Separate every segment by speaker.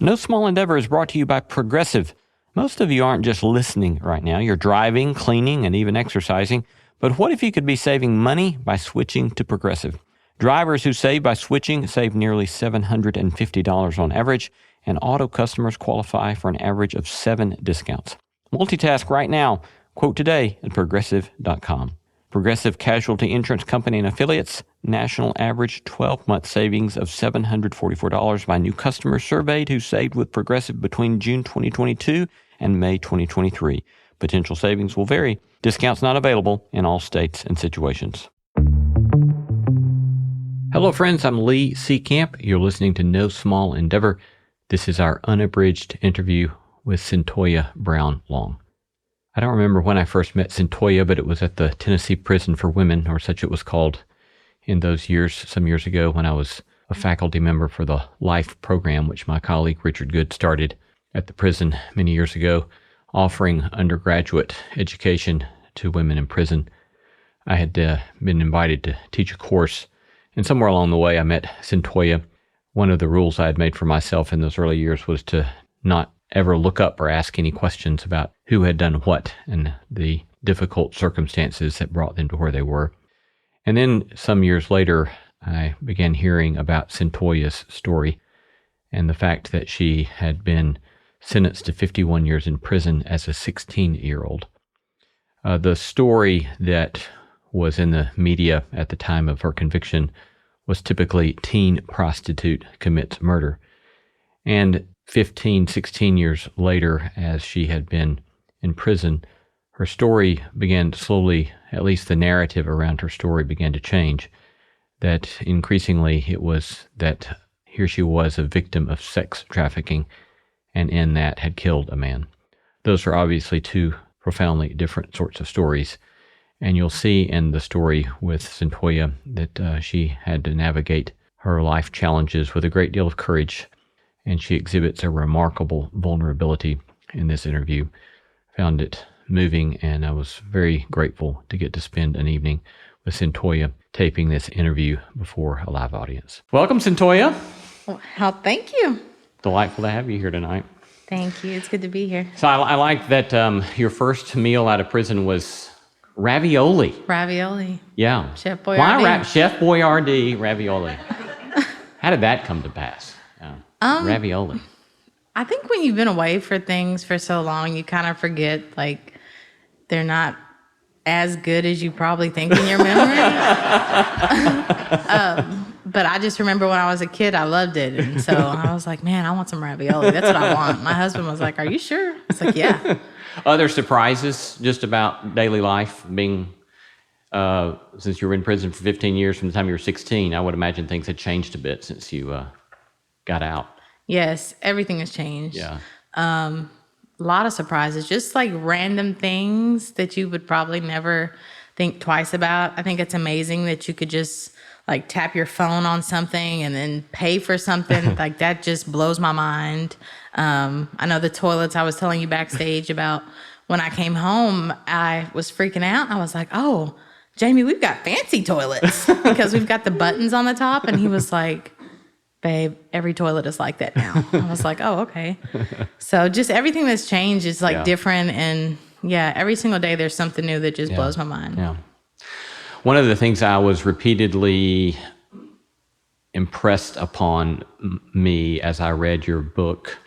Speaker 1: No Small Endeavor is brought to you by Progressive. Most of you aren't just listening right now. You're driving, cleaning, and even exercising. But what if you could be saving money by switching to Progressive? Drivers who save by switching save nearly $750 on average, and auto customers qualify for an average of 7 discounts. Multitask right now. Quote today at Progressive.com. Progressive Casualty Insurance Company and Affiliates. National average 12-month savings of $744 by new customers surveyed who saved with Progressive between June 2022 and May 2023. Potential savings will vary. Discounts not available in all states and situations. Hello, friends. I'm Lee Seacamp. You're listening to No Small Endeavor. This is our unabridged interview with Cyntoia Brown Long. I don't remember when I first met Cyntoia, but it was at the Tennessee Prison for Women, or such it was called in those years, some years ago, when I was a faculty member for the LIFE program, which my colleague Richard Good started at the prison many years ago, offering undergraduate education to women in prison. I had been invited to teach a course, and somewhere along the way I met Cyntoia. One of the rules I had made for myself in those early years was to not ever look up or ask any questions about who had done what and the difficult circumstances that brought them to where they were. And then some years later, I began hearing about Cyntoia's story and the fact that she had been sentenced to 51 years in prison as a 16-year-old. The story that was in the media at the time of her conviction was typically teen prostitute commits murder. And 15, 16 years later, as she had been in prison, her story began to slowly, at least the narrative around her story began to change. That increasingly it was that here she was a victim of sex trafficking, and in that had killed a man. Those are obviously two profoundly different sorts of stories. And you'll see in the story with Cyntoia that she had to navigate her life challenges with a great deal of courage, and she exhibits a remarkable vulnerability in this interview. Found it moving, and I was very grateful to get to spend an evening with Cyntoia taping this interview before a live audience. Welcome, Cyntoia.
Speaker 2: Well, thank you.
Speaker 1: Delightful to have you here tonight.
Speaker 2: Thank you. It's good to be here.
Speaker 1: So I like that your first meal out of prison was ravioli.
Speaker 2: Ravioli.
Speaker 1: Yeah.
Speaker 2: Chef Boyardee.
Speaker 1: Why Chef Boyardee ravioli? How did that come to pass? Ravioli.
Speaker 2: I think when you've been away for things for so long, you kind of forget, like, they're not as good as you probably think in your memory. But I just remember when I was a kid, I loved it. And so I was like, man, I want some ravioli. That's what I want. My husband was like, are you sure? It's like, yeah.
Speaker 1: Other surprises just about daily life being, since you were in prison for 15 years from the time you were 16, I would imagine things had changed a bit since you got out.
Speaker 2: Yes, everything has changed.
Speaker 1: Yeah.
Speaker 2: A lot of surprises, just like random things that you would probably never think twice about. I think it's amazing that you could just like tap your phone on something and then pay for something. Like that just blows my mind. I know the toilets I was telling you backstage about when I came home, I was freaking out. I was like, oh, Jamie, we've got fancy toilets because we've got the buttons on the top. And he was like, babe, every toilet is like that now. I was like, oh, okay. So just everything that's changed is like different. And yeah, every single day there's something new that just blows my mind.
Speaker 1: Yeah. One of the things I was repeatedly impressed upon me as I read your book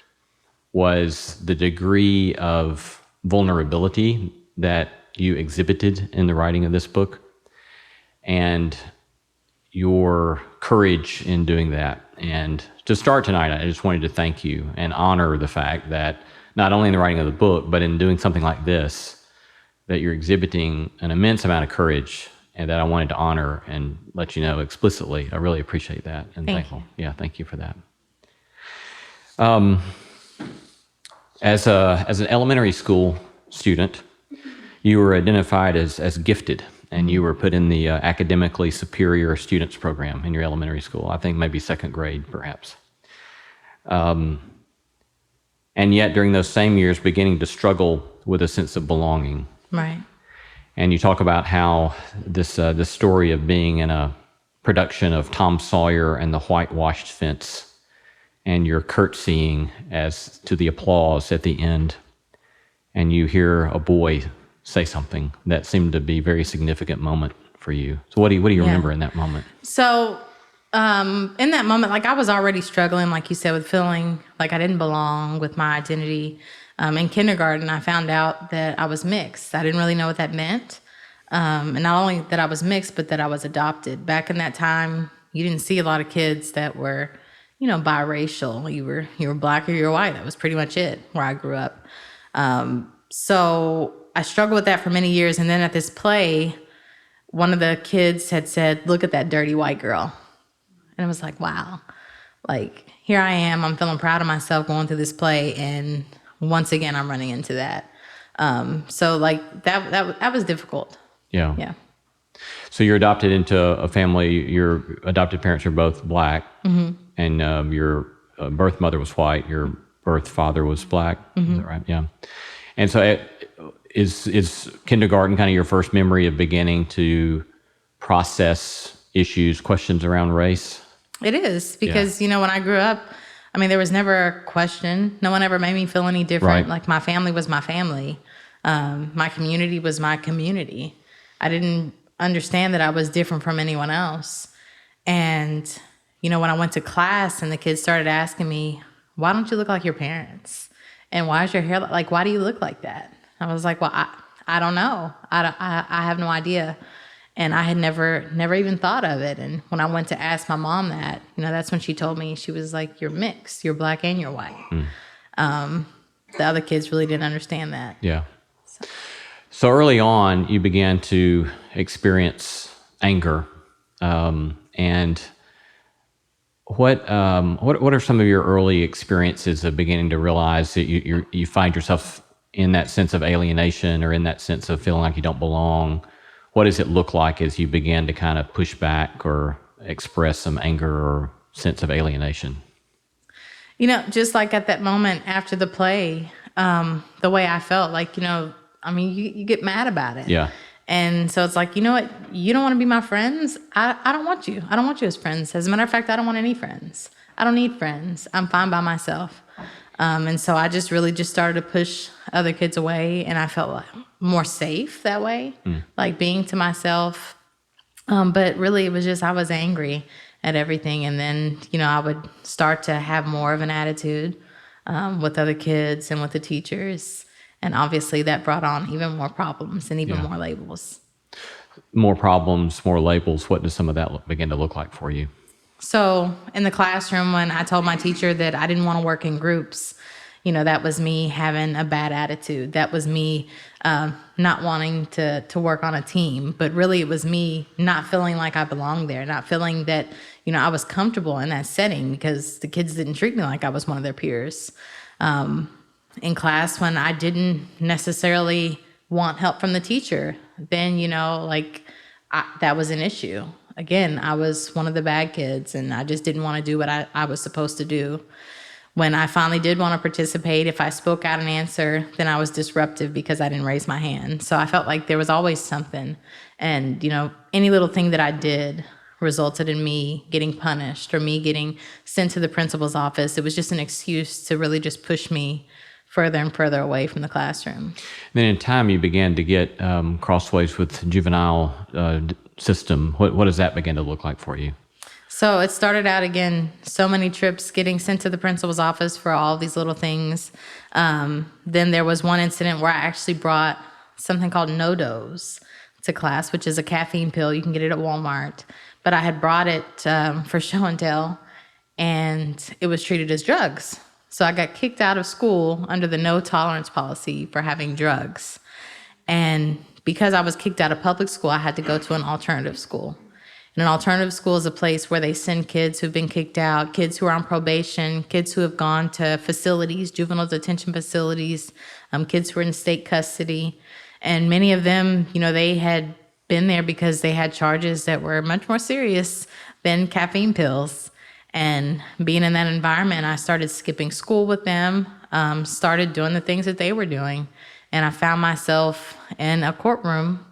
Speaker 1: was the degree of vulnerability that you exhibited in the writing of this book and your courage in doing that. And to start tonight, I just wanted to thank you and honor the fact that not only in the writing of the book, but in doing something like this, that you're exhibiting an immense amount of courage, and that I wanted to honor and let you know explicitly. I really appreciate that and thankful.
Speaker 2: You.
Speaker 1: Yeah, thank you for that. As an elementary school student, you were identified as gifted, and you were put in the academically superior students program in your elementary school. I think maybe second grade, perhaps. And yet, during those same years, beginning to struggle with a sense of belonging.
Speaker 2: Right.
Speaker 1: And you talk about how this story of being in a production of Tom Sawyer and the Whitewashed Fence and you're curtsying as to the applause at the end, and you hear a boy say something that seemed to be a very significant moment for you. So what do you remember in that moment?
Speaker 2: So in that moment, like I was already struggling, like you said, with feeling like I didn't belong with my identity. In kindergarten, I found out that I was mixed. I didn't really know what that meant. And not only that I was mixed, but that I was adopted. Back in that time, you didn't see a lot of kids that were, biracial. You were black or you were white. That was pretty much it where I grew up. So I struggled with that for many years. And then at this play, one of the kids had said, "Look at that dirty white girl." And I was like, wow, like here I am. I'm feeling proud of myself going through this play. And once again, I'm running into that. So like that was difficult.
Speaker 1: Yeah.
Speaker 2: Yeah.
Speaker 1: So you're adopted into a family. Your adopted parents are both black, and your birth mother was white. Your birth father was black. Is that right? Yeah. And so, is kindergarten kind of your first memory of beginning to process issues, questions around race?
Speaker 2: It is because when I grew up, I mean, there was never a question. No one ever made me feel any different.
Speaker 1: Right.
Speaker 2: Like my family was my family. My community was my community. I didn't understand that I was different from anyone else. And, when I went to class and the kids started asking me, "Why don't you look like your parents? And why is your hair like, why do you look like that?" I was like, well, I don't know. I have no idea. And I had never even thought of it. And when I went to ask my mom that, that's when she told me, she was like, "You're mixed. You're black and you're white." The other kids really didn't understand that.
Speaker 1: Yeah. So early on, you began to experience anger, and what are some of your early experiences of beginning to realize that you find yourself in that sense of alienation or in that sense of feeling like you don't belong? What does it look like as you began to kind of push back or express some anger or sense of alienation?
Speaker 2: Just like at that moment after the play, the way I felt, like, you get mad about it.
Speaker 1: Yeah.
Speaker 2: And so it's like, you know what? You don't want to be my friends. I don't want you. I don't want you as friends. As a matter of fact, I don't want any friends. I don't need friends. I'm fine by myself. And so I just really started to push other kids away, and I felt like more safe that way, like being to myself. But really, it was just I was angry at everything. And then, I would start to have more of an attitude with other kids and with the teachers. And obviously that brought on even more problems and even more labels.
Speaker 1: More problems, more labels. What does some of that begin to look like for you?
Speaker 2: So in the classroom, when I told my teacher that I didn't want to work in groups, that was me having a bad attitude. That was me not wanting to work on a team. But really, it was me not feeling like I belonged there, not feeling that, I was comfortable in that setting because the kids didn't treat me like I was one of their peers. In class, when I didn't necessarily want help from the teacher, then, that was an issue. Again, I was one of the bad kids, and I just didn't want to do what I was supposed to do. When I finally did want to participate, if I spoke out an answer, then I was disruptive because I didn't raise my hand. So I felt like there was always something. And, any little thing that I did resulted in me getting punished or me getting sent to the principal's office. It was just an excuse to really just push me further and further away from the classroom.
Speaker 1: Then in time, you began to get crossways with the juvenile system. What does that begin to look like for you?
Speaker 2: So it started out, again, so many trips, getting sent to the principal's office for all these little things. Then there was one incident where I actually brought something called No-Dose to class, which is a caffeine pill. You can get it at Walmart. But I had brought it for show and tell, and it was treated as drugs. So I got kicked out of school under the no tolerance policy for having drugs. And because I was kicked out of public school, I had to go to an alternative school. And an alternative school is a place where they send kids who've been kicked out, kids who are on probation, kids who have gone to facilities, juvenile detention facilities, kids who are in state custody. And many of them, they had been there because they had charges that were much more serious than caffeine pills. And being in that environment, I started skipping school with them, started doing the things that they were doing. And I found myself in a courtroom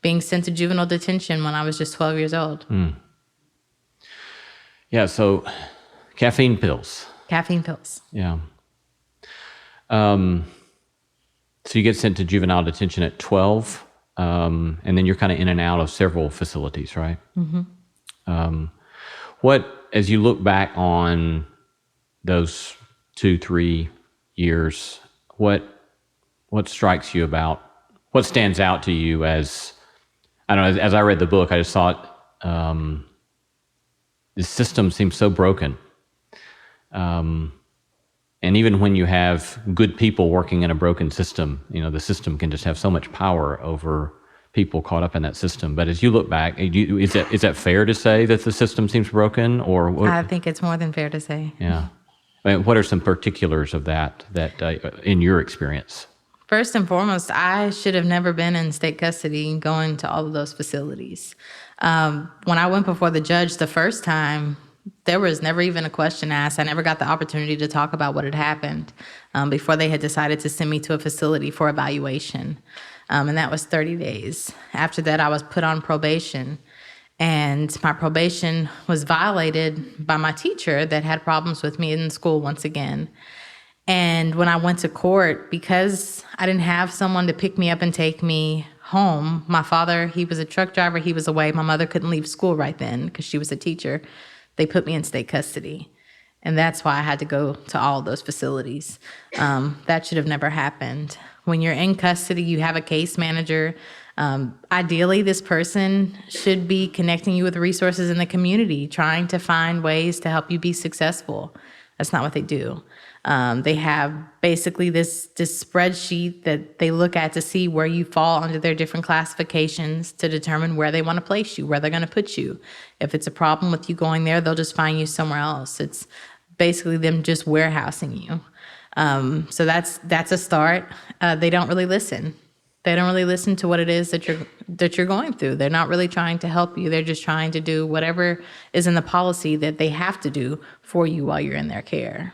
Speaker 2: being sent to juvenile detention when I was just 12 years old.
Speaker 1: Yeah, so caffeine pills.
Speaker 2: Caffeine pills.
Speaker 1: Yeah. So you get sent to juvenile detention at 12, and then you're kind of in and out of several facilities, right? Mm-hmm. As you look back on those 2-3 years, what strikes you about, what stands out to you as, I don't know, as I read the book, I just thought the system seems so broken. And even when you have good people working in a broken system, the system can just have so much power over people caught up in that system. But as you look back, is that fair to say that the system seems broken, or what?
Speaker 2: I think it's more than fair to say.
Speaker 1: Yeah. I mean, what are some particulars of that in your experience?
Speaker 2: First and foremost, I should have never been in state custody and going to all of those facilities. When I went before the judge the first time, there was never even a question asked. I never got the opportunity to talk about what had happened before they had decided to send me to a facility for evaluation. And that was 30 days. After that, I was put on probation. And my probation was violated by my teacher that had problems with me in school once again. And when I went to court, because I didn't have someone to pick me up and take me home, my father, he was a truck driver, he was away. My mother couldn't leave school right then because she was a teacher. They put me in state custody. And that's why I had to go to all those facilities. That should have never happened. When you're in custody, you have a case manager. Ideally, this person should be connecting you with resources in the community, trying to find ways to help you be successful. That's not what they do. They have basically this spreadsheet that they look at to see where you fall under their different classifications to determine where they want to place you, where they're going to put you. If it's a problem with you going there, they'll just find you somewhere else. It's basically them just warehousing you. So that's a start. They don't really listen. They don't really listen to what it is that you're going through. They're not really trying to help you. They're just trying to do whatever is in the policy that they have to do for you while you're in their care.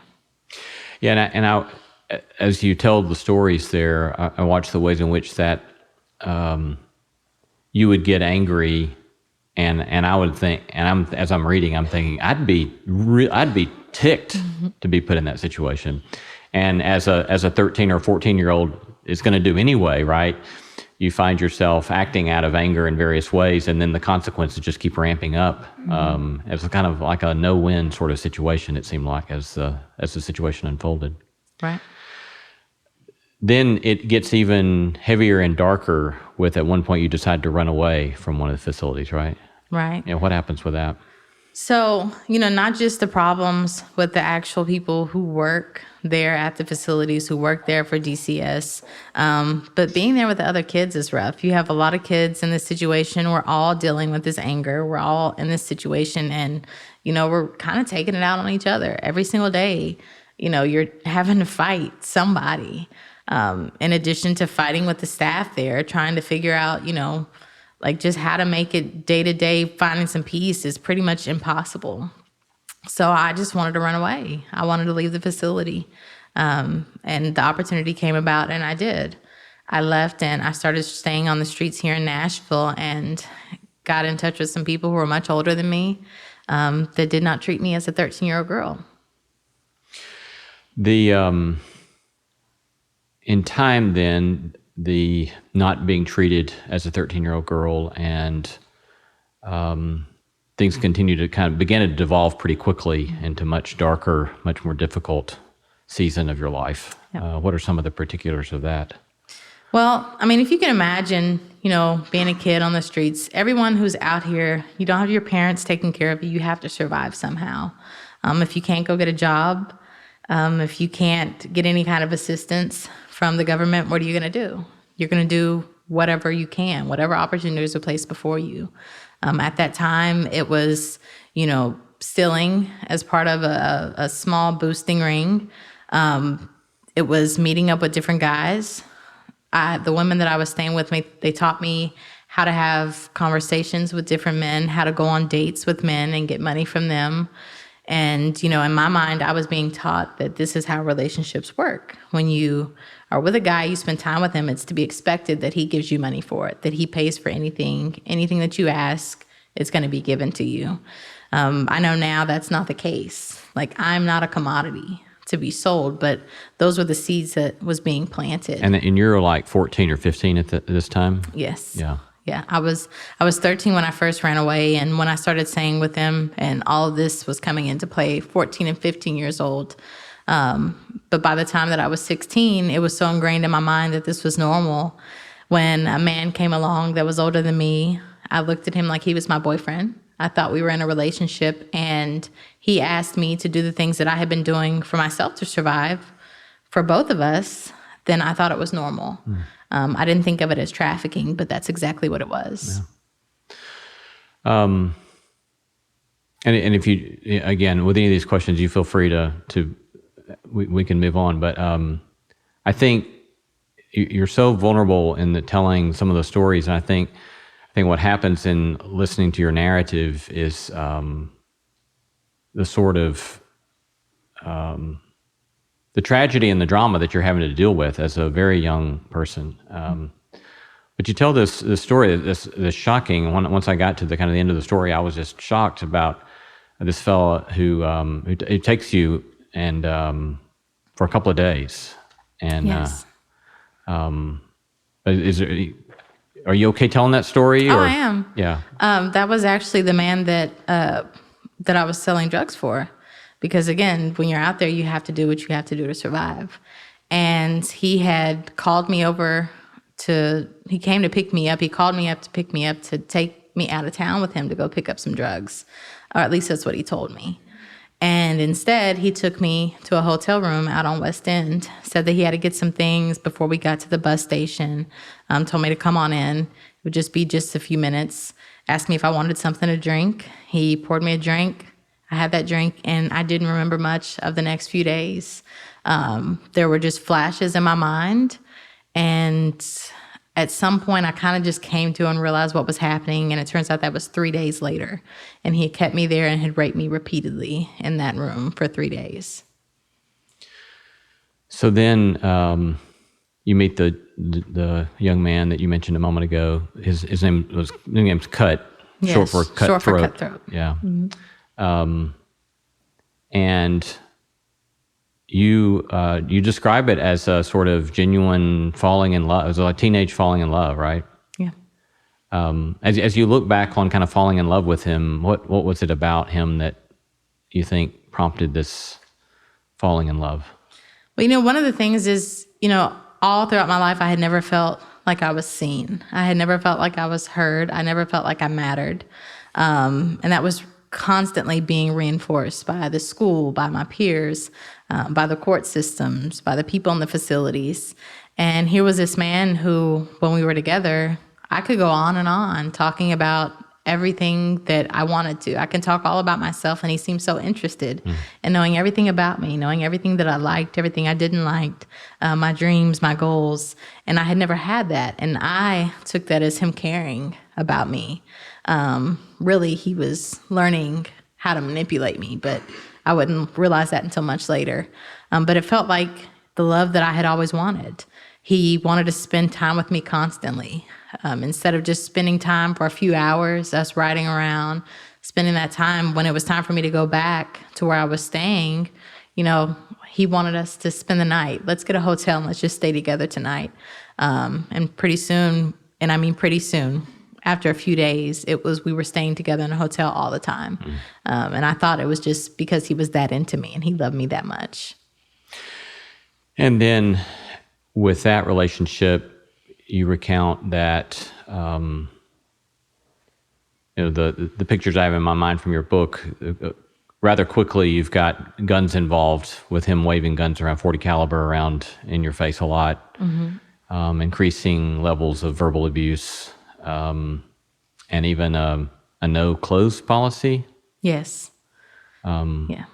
Speaker 1: Yeah, and I as you told the stories there, I watched the ways in which that you would get angry, and I would think, and as I'm reading, I'm thinking I'd be ticked to be put in that situation, and as a 13 or 14-year-old is going to do anyway, right? You find yourself acting out of anger in various ways, and then the consequences just keep ramping up. It was kind of like a no-win sort of situation, it seemed like, as the situation unfolded.
Speaker 2: Right.
Speaker 1: Then it gets even heavier and darker with, at one point, you decide to run away from one of the facilities, right?
Speaker 2: Right.
Speaker 1: Yeah, what happens with that?
Speaker 2: So, not just the problems with the actual people who work there at the facilities, who work there for DCS, but being there with the other kids is rough. You have a lot of kids in this situation. We're all dealing with this anger. We're all in this situation, and, we're kind of taking it out on each other every single day. You're having to fight somebody, in addition to fighting with the staff there, trying to figure out, like just how to make it day to day. Finding some peace is pretty much impossible. So I just wanted to run away. I wanted to leave the facility. And the opportunity came about, and I did. I left and I started staying on the streets here in Nashville and got in touch with some people who were much older than me, that did not treat me as a 13-year-old girl.
Speaker 1: In time then, the not being treated as a 13-year-old girl, and things continue to kind of begin to devolve pretty quickly into much darker, much more difficult season of your life. Yep. What are some of the particulars of that?
Speaker 2: Well, if you can imagine, being a kid on the streets, everyone who's out here, you don't have your parents taking care of you. You have to survive somehow. If you can't go get a job, if you can't get any kind of assistance from the government, what are you going to do? You're going to do whatever you can, whatever opportunities are placed before you. At that time, it was, stealing as part of a small boosting ring. It was meeting up with different guys. The women that I was staying with, they taught me how to have conversations with different men, how to go on dates with men and get money from them. And, in my mind, I was being taught that this is how relationships work. When you are with a guy, you spend time with him, it's to be expected that he gives you money for it, that he pays for anything that you ask, it's going to be given to you. I know now that's not the case. Like, I'm not a commodity to be sold, but those were the seeds that was being planted.
Speaker 1: And you're like 14 or 15 at this time?
Speaker 2: Yes.
Speaker 1: Yeah.
Speaker 2: Yeah. I was 13 when I first ran away, and when I started staying with him, and all of this was coming into play, 14 and 15 years old. But by the time that I was 16, it was so ingrained in my mind that this was normal. When a man came along that was older than me, I looked at him like he was my boyfriend. I thought we were in a relationship, and he asked me to do the things that I had been doing for myself to survive for both of us. Then I thought it was normal. I didn't think of it as trafficking, but that's exactly what it was.
Speaker 1: Yeah. And if you, again, with any of these questions, you feel free to we can move on. But I think you're so vulnerable in the telling some of the stories, and I think what happens in listening to your narrative is the sort of the tragedy and the drama that you're having to deal with as a very young person. But you tell this story, this shocking. Once I got to the kind of the end of the story, I was just shocked about this fellow who takes you and for a couple of days. And
Speaker 2: Yes.
Speaker 1: Are you okay telling that story?
Speaker 2: Oh,
Speaker 1: or?
Speaker 2: I am.
Speaker 1: Yeah.
Speaker 2: That was actually the man that I was selling drugs for. Because again, when you're out there, you have to do what you have to do to survive. And he had called me over he came to pick me up. He called me up to pick me up to take me out of town with him to go pick up some drugs. Or at least that's what he told me. And instead, he took me to a hotel room out on West End, said that he had to get some things before we got to the bus station, told me to come on in. It would just be just a few minutes, asked me if I wanted something to drink. He poured me a drink. I had that drink, and I didn't remember much of the next few days. There were just flashes in my mind, and at some point, I kind of just came to and realized what was happening, and it turns out that was 3 days later, and he had kept me there and had raped me repeatedly in that room for 3 days.
Speaker 1: So then you meet the young man that you mentioned a moment ago. His name's Cut,
Speaker 2: Yes,
Speaker 1: short for Cutthroat.
Speaker 2: short for Cutthroat.
Speaker 1: Yeah. And you describe it as a sort of genuine falling in love, as a teenage falling in love, right?
Speaker 2: Yeah.
Speaker 1: As you look back on kind of falling in love with him, what was it about him that you think prompted this falling in love?
Speaker 2: Well, one of the things is, all throughout my life, I had never felt like I was seen. I had never felt like I was heard. I never felt like I mattered. And that was constantly being reinforced by the school, by my peers, by the court systems, by the people in the facilities. And here was this man who, when we were together, I could go on and on talking about everything that I wanted to. I can talk all about myself, and he seemed so interested in knowing everything about me, knowing everything that I liked, everything I didn't like, my dreams, my goals. And I had never had that. And I took that as him caring about me. Really, he was learning how to manipulate me, but I wouldn't realize that until much later. But it felt like the love that I had always wanted. He wanted to spend time with me constantly. Instead of just spending time for a few hours, us riding around, spending that time when it was time for me to go back to where I was staying, he wanted us to spend the night. Let's get a hotel and let's just stay together tonight. And pretty soon, after a few days, we were staying together in a hotel all the time. And I thought it was just because he was that into me and he loved me that much.
Speaker 1: And then with that relationship, you recount that, the pictures I have in my mind from your book, rather quickly you've got guns involved with him waving guns around, 40 caliber around in your face a lot, increasing levels of verbal abuse, and even a no clothes policy.
Speaker 2: Yes. Yeah.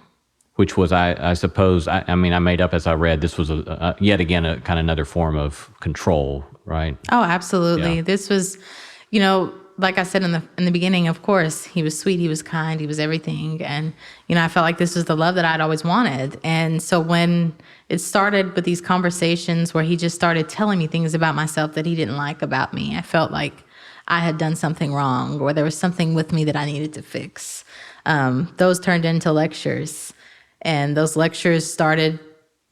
Speaker 1: Which was, I suppose, I made up as I read, this was yet again a kind of another form of control, right?
Speaker 2: Oh, absolutely.
Speaker 1: Yeah.
Speaker 2: This was, like I said in the beginning, of course, he was sweet, he was kind, he was everything. And, I felt like this was the love that I'd always wanted. And so when it started with these conversations where he just started telling me things about myself that he didn't like about me, I felt like I had done something wrong or there was something with me that I needed to fix. Those turned into lectures. And those lectures started,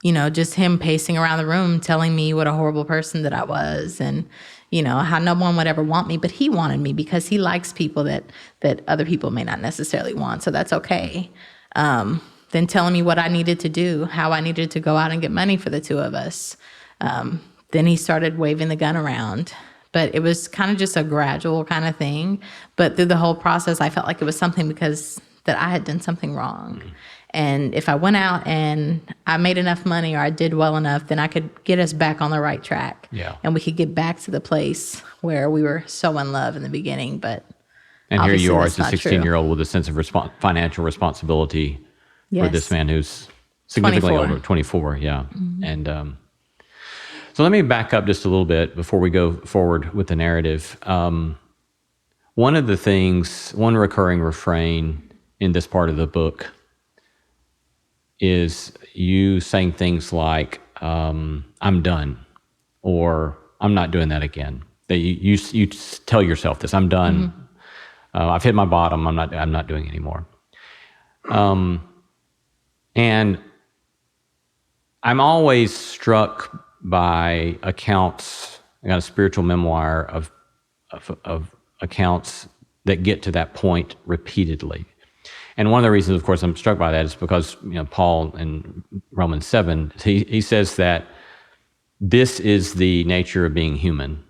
Speaker 2: just him pacing around the room telling me what a horrible person that I was and, how no one would ever want me. But he wanted me because he likes people that other people may not necessarily want. So that's okay. Then telling me what I needed to do, how I needed to go out and get money for the two of us. Then he started waving the gun around. But it was kind of just a gradual kind of thing. But through the whole process, I felt like it was something because that I had done something wrong. Mm-hmm. And if I went out and I made enough money or I did well enough, then I could get us back on the right track.
Speaker 1: Yeah.
Speaker 2: And we could get back to the place where we were so in love in the beginning. But
Speaker 1: and here you are as a 16-year-old with a sense of financial responsibility for this man who's significantly
Speaker 2: 24.
Speaker 1: older, 24, yeah. Mm-hmm. And so let me back up just a little bit before we go forward with the narrative. One recurring refrain in this part of the book is you saying things like, I'm done, or I'm not doing that again. That you tell yourself this, I'm done. Mm-hmm. I've hit my bottom, I'm not doing it anymore. And I'm always struck by accounts. I got a spiritual memoir of accounts that get to that point repeatedly. And one of the reasons, of course, I'm struck by that is because Paul in Romans 7, he says that this is the nature of being human.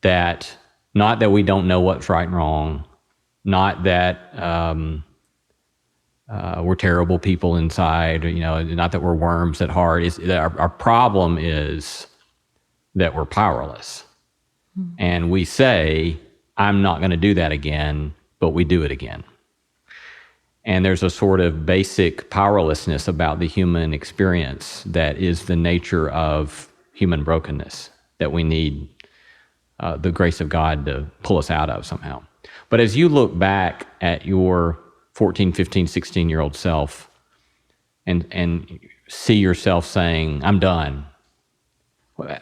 Speaker 1: That not that we don't know what's right and wrong, not that we're terrible people inside, not that we're worms at heart. Our problem is that we're powerless. Mm-hmm. And we say, I'm not going to do that again, but we do it again. And there's a sort of basic powerlessness about the human experience that is the nature of human brokenness that we need the grace of God to pull us out of somehow. But as you look back at your 14, 15, 16-year-old self and see yourself saying, I'm done,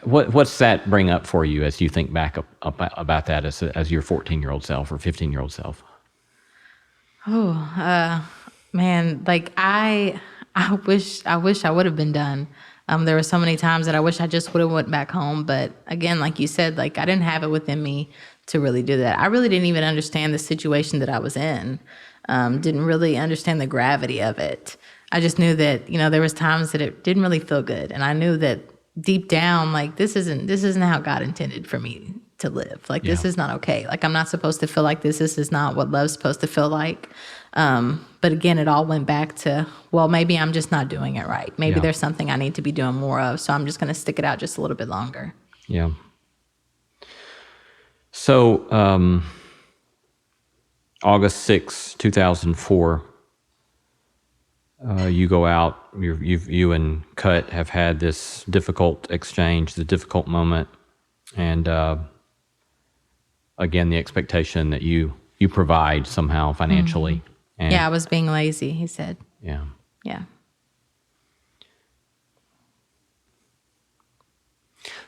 Speaker 1: what's that bring up for you as you think back about that as your 14-year-old self or 15-year-old self?
Speaker 2: Oh, man, like I wish I would have been done. There were so many times that I wish I just would have went back home. But again, like you said, like I didn't have it within me to really do that. I really didn't even understand the situation that I was in. Didn't really understand the gravity of it. I just knew that, there was times that it didn't really feel good. And I knew that deep down, like this isn't how God intended for me to live. Like this is not okay. Like I'm not supposed to feel like this. This is not what love's supposed to feel like. But again, it all went back to, well, maybe I'm just not doing it right. Maybe there's something I need to be doing more of. So I'm just going to stick it out just a little bit longer.
Speaker 1: Yeah. So, August 6, 2004, you go out, you and Cut have had this difficult exchange, the difficult moment. And, again, the expectation that you provide somehow financially. Mm-hmm. And
Speaker 2: I was being lazy, he said.
Speaker 1: Yeah.
Speaker 2: Yeah.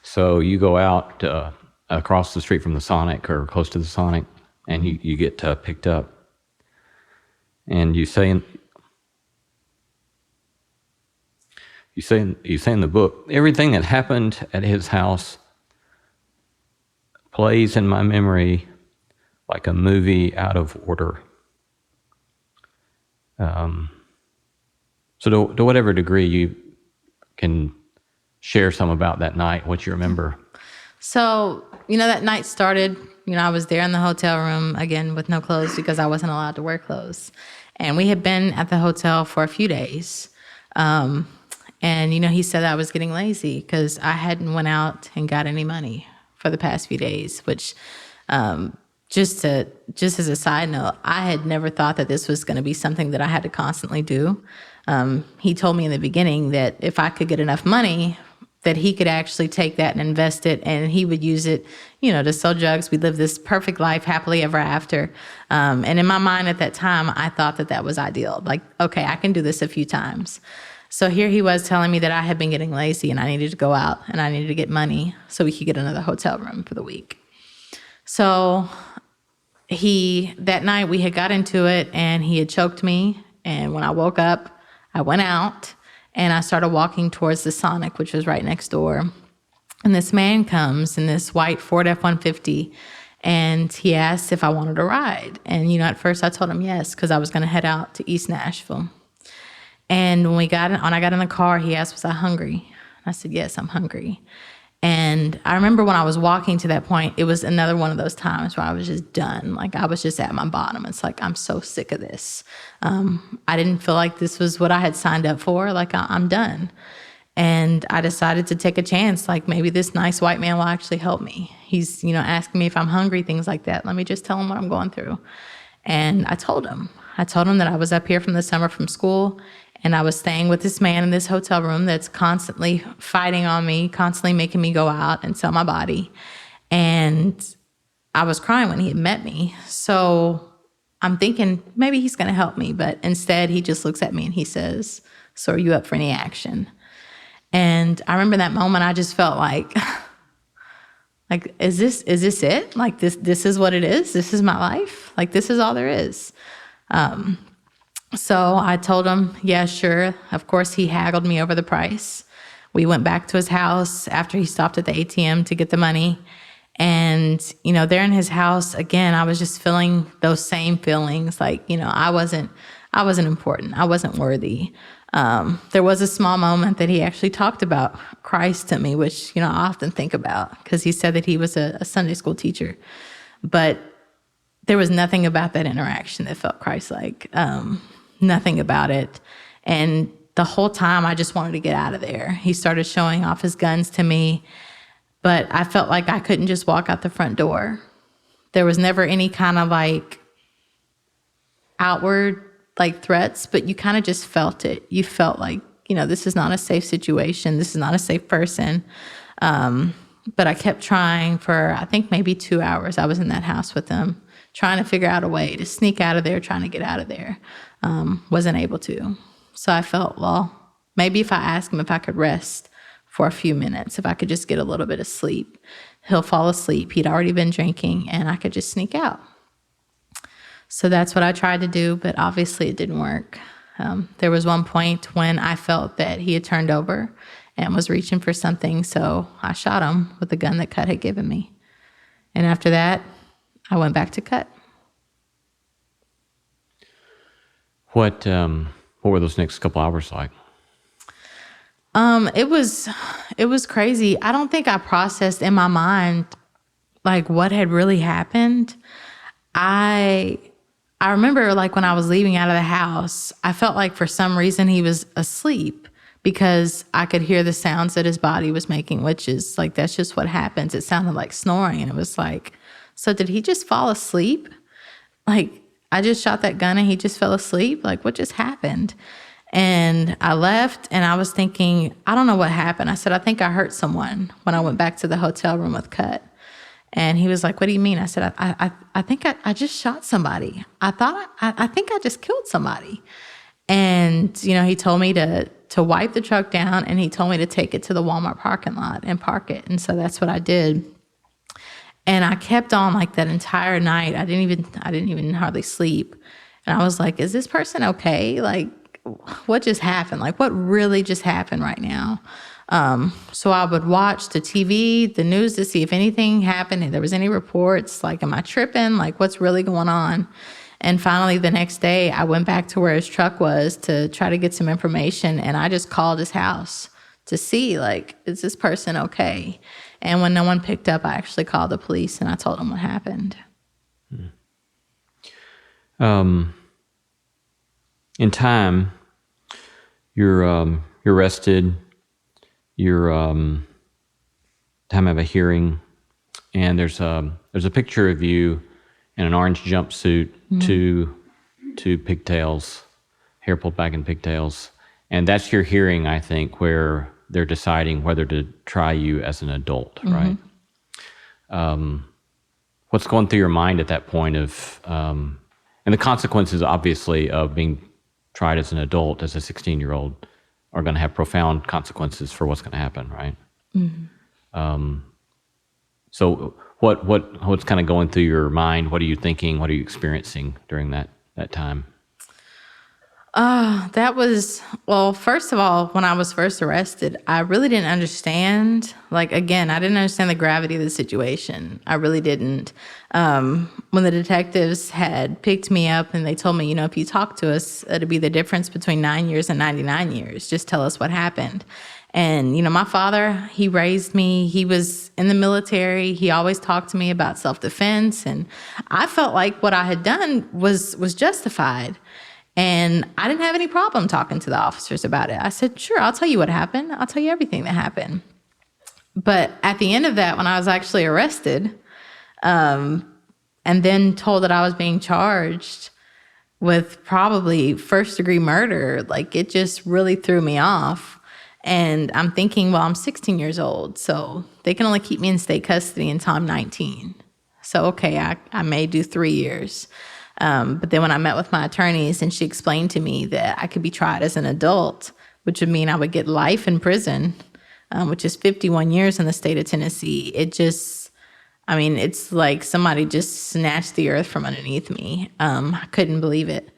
Speaker 1: So you go out across the street from the Sonic or close to the Sonic, and you get picked up. And you say in the book, everything that happened at his house plays in my memory like a movie out of order. So to whatever degree you can share some about that night, what you remember.
Speaker 2: So, that night started, I was there in the hotel room again with no clothes because I wasn't allowed to wear clothes. And we had been at the hotel for a few days. And, he said I was getting lazy because I hadn't went out and got any money for the past few days, which, just as a side note, I had never thought that this was going to be something that I had to constantly do. He told me in the beginning that if I could get enough money, that he could actually take that and invest it, and he would use it, to sell drugs. We lived this perfect life, happily ever after. And in my mind at that time, I thought that was ideal. Like, okay, I can do this a few times. So here he was telling me that I had been getting lazy and I needed to go out and I needed to get money so we could get another hotel room for the week. So that night we had got into it and he had choked me. And when I woke up, I went out and I started walking towards the Sonic, which was right next door. And this man comes in this white Ford F-150 and he asked if I wanted a ride. And, at first I told him yes, because I was going to head out to East Nashville. And when I got in the car, he asked, was I hungry? I said, yes, I'm hungry. And I remember when I was walking to that point, it was another one of those times where I was just done. Like I was just at my bottom. It's like, I'm so sick of this. I didn't feel like this was what I had signed up for. Like I'm done. And I decided to take a chance. Like maybe this nice white man will actually help me. He's, asking me if I'm hungry, things like that. Let me just tell him what I'm going through. And I told him that I was up here from the summer from school. And I was staying with this man in this hotel room that's constantly fighting on me, constantly making me go out and sell my body. And I was crying when he had met me. So I'm thinking maybe he's going to help me. But instead, he just looks at me and he says, so are you up for any action? And I remember that moment, I just felt like is this it? Like this is what it is? This is my life? Like this is all there is. So I told him, yeah, sure. Of course, he haggled me over the price. We went back to his house after he stopped at the ATM to get the money. And, there in his house, again, I was just feeling those same feelings. Like, I wasn't important. I wasn't worthy. There was a small moment that he actually talked about Christ to me, which, I often think about because he said that he was a Sunday school teacher. But there was nothing about that interaction that felt Christ-like. Nothing about it. And the whole time I just wanted to get out of there. He started showing off his guns to me, but I felt like I couldn't just walk out the front door. There was never any kind of outward threats, but you kind of just felt it. You felt like, this is not a safe situation. This is not a safe person. But I kept trying for, I think maybe 2 hours. I was in that house with him, trying to figure out a way to sneak out of there, trying to get out of there. Wasn't able to. So I felt, well, maybe if I ask him if I could rest for a few minutes, if I could just get a little bit of sleep, he'll fall asleep. He'd already been drinking and I could just sneak out. So that's what I tried to do, but obviously it didn't work. There was one point when I felt that he had turned over and was reaching for something, so I shot him with the gun that Cut had given me. And after that, I went back to Cut.
Speaker 1: What were those next couple hours like?
Speaker 2: It was crazy. I don't think I processed in my mind what had really happened. I remember when I was leaving out of the house, I felt like for some reason he was asleep because I could hear the sounds that his body was making, which is that's just what happens. It sounded like snoring, and it was so did he just fall asleep? I just shot that gun and he just fell asleep? What just happened? And I left and I was thinking, I don't know what happened. I said, I think I hurt someone when I went back to the hotel room with Cut. And he was like, what do you mean? I said, I think I just shot somebody. I think I just killed somebody. And, he told me to wipe the truck down and he told me to take it to the Walmart parking lot and park it. And so that's what I did. And I kept on that entire night. I didn't even hardly sleep. And I was like, is this person okay? What just happened? What really just happened right now? So I would watch the TV, the news to see if anything happened, if there was any reports, am I tripping? What's really going on? And finally, the next day, I went back to where his truck was to try to get some information. And I just called his house to see, is this person okay? And when no one picked up, I actually called the police and I told them what happened.
Speaker 1: In time, you're arrested. You're time of a hearing, and there's a picture of you in an orange jumpsuit, two pigtails, hair pulled back in pigtails, and that's your hearing, I think, where they're deciding whether to try you as an adult, right? What's going through your mind at that point of, and the consequences, obviously, of being tried as an adult, as a 16-year-old, are going to have profound consequences for what's going to happen, right? So what's kind of going through your mind? What are you thinking? What are you experiencing during that time?
Speaker 2: That was, well, first of all, when I was first arrested, I really didn't understand. Like, again, I didn't understand the gravity of the situation. I really didn't. When the detectives had picked me up and they told me, if you talk to us, it'll be the difference between 9 years and 99 years. Just tell us what happened. And, my father, he raised me. He was in the military. He always talked to me about self-defense. And I felt like what I had done was justified. And I didn't have any problem talking to the officers about it. I said, sure, I'll tell you what happened. I'll tell you everything that happened. But at the end of that, when I was actually arrested, and then told that I was being charged with probably first-degree murder, like, it just really threw me off. And I'm thinking, well, I'm 16 years old, so they can only keep me in state custody until I'm 19. So, okay, I may do 3 years. But then when I met with my attorneys and she explained to me that I could be tried as an adult, which would mean I would get life in prison, which is 51 years in the state of Tennessee, it's like somebody just snatched the earth from underneath me. I couldn't believe it.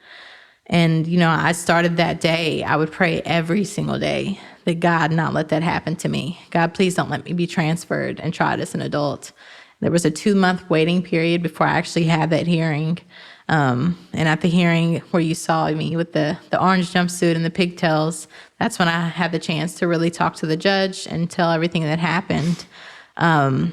Speaker 2: And, I started that day, I would pray every single day that God not let that happen to me. God, please don't let me be transferred and tried as an adult. There was a 2-month waiting period before I actually had that hearing. And at the hearing where you saw me with the orange jumpsuit and the pigtails, that's when I had the chance to really talk to the judge and tell everything that happened. And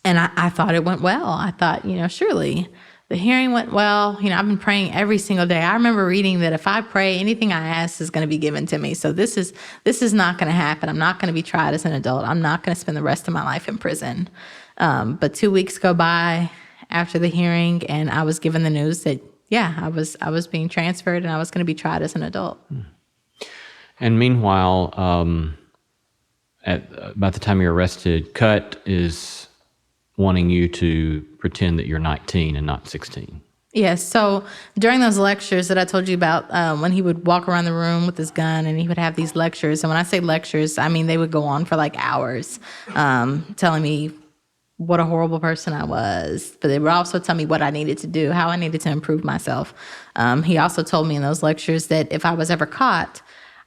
Speaker 2: I thought it went well. I thought, surely the hearing went well. I've been praying every single day. I remember reading that if I pray, anything I ask is going to be given to me. So this is not going to happen. I'm not going to be tried as an adult. I'm not going to spend the rest of my life in prison. But 2 weeks go by after the hearing, and I was given the news that, I was being transferred and I was going to be tried as an adult.
Speaker 1: And meanwhile, at about the time you're arrested, Cut is wanting you to pretend that you're 19 and not 16.
Speaker 2: Yes. So during those lectures that I told you about, when he would walk around the room with his gun and he would have these lectures, and when I say lectures, I mean they would go on for like hours, telling me what a horrible person I was, but they would also tell me what I needed to do, how I needed to improve myself. He also told me in those lectures that if I was ever caught,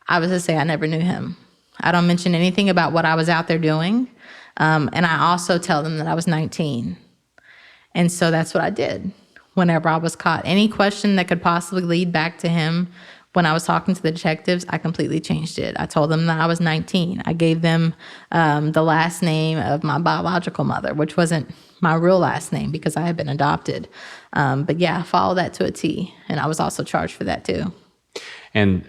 Speaker 2: I was to say I never knew him. I don't mention anything about what I was out there doing. And I also tell them that I was 19. And so that's what I did whenever I was caught. Any question that could possibly lead back to him when I was talking to the detectives, I completely changed it. I told them that I was 19. I gave them the last name of my biological mother, which wasn't my real last name because I had been adopted. But I followed that to a T. And I was also charged for that too. And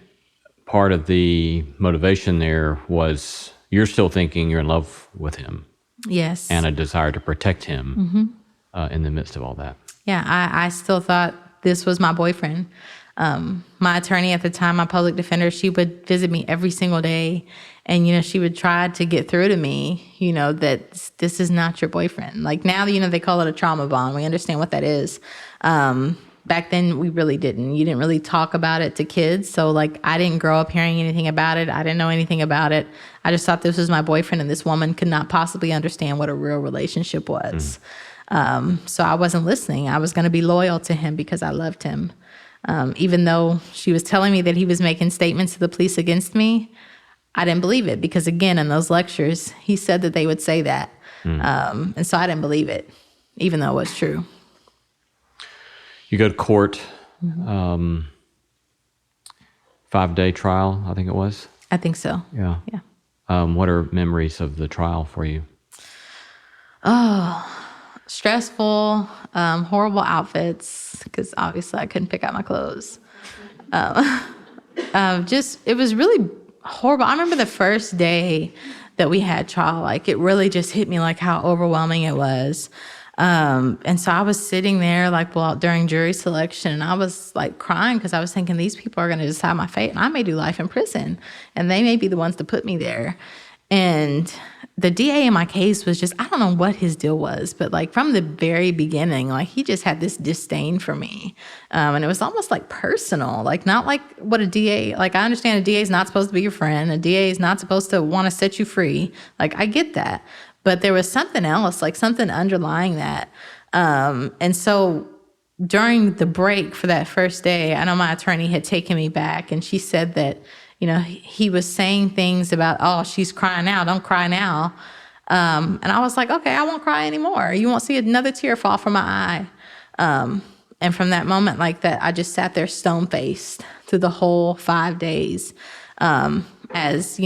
Speaker 1: part of the motivation there was you're still thinking you're in love with him.
Speaker 2: Yes.
Speaker 1: And a desire to protect him in the midst of all that.
Speaker 2: Yeah, I still thought this was my boyfriend. My attorney at the time, my public defender, she would visit me every single day. And, she would try to get through to me, that this is not your boyfriend. Like now, they call it a trauma bond. We understand what that is. Back then, we really didn't. You didn't really talk about it to kids. So, I didn't grow up hearing anything about it. I didn't know anything about it. I just thought this was my boyfriend and this woman could not possibly understand what a real relationship was. So I wasn't listening. I was going to be loyal to him because I loved him. Even though she was telling me that he was making statements to the police against me, I didn't believe it because, again, in those lectures, he said that they would say that. And so I didn't believe it, even though it was true.
Speaker 1: You go to court, 5-day trial, I think it was.
Speaker 2: I think so.
Speaker 1: Yeah. What are memories of the trial for you?
Speaker 2: Oh, stressful, horrible outfits, because obviously I couldn't pick out my clothes. It was really horrible. I remember the first day that we had trial, it really just hit me how overwhelming it was. And so I was sitting there during jury selection, and I was crying because I was thinking these people are going to decide my fate, and I may do life in prison, and they may be the ones to put me there. And the DA in my case was just, I don't know what his deal was, but like from the very beginning, like he just had this disdain for me. And it was almost like personal, like not like what a DA, like I understand a DA is not supposed to be your friend. A DA is not supposed to want to set you free. Like I get that. But there was something else, like something underlying that. And so during the break for that first day, I know my attorney had taken me back and she said that, he was saying things about, oh, she's crying now, don't cry now. And I was like, okay, I won't cry anymore. You won't see another tear fall from my eye. And from that moment like that, I just sat there stone-faced through the whole 5 days. As,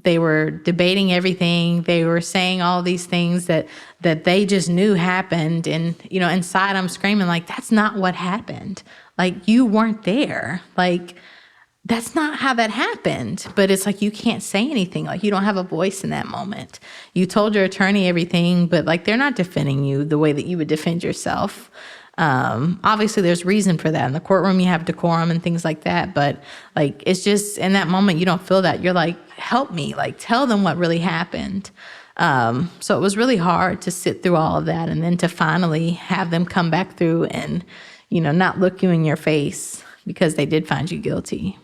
Speaker 2: they were debating everything. They were saying all these things that they just knew happened. And, inside I'm screaming like, that's not what happened. Like, you weren't there. Like, that's not how that happened. But it's like, you can't say anything. Like, you don't have a voice in that moment. You told your attorney everything, but like, they're not defending you the way that you would defend yourself. Obviously there's reason for that. In the courtroom, you have decorum and things like that. But like, it's just in that moment, you don't feel that. You're like, help me, like tell them what really happened. So it was really hard to sit through all of that. And then to finally have them come back through and, not look you in your face because they did find you guilty.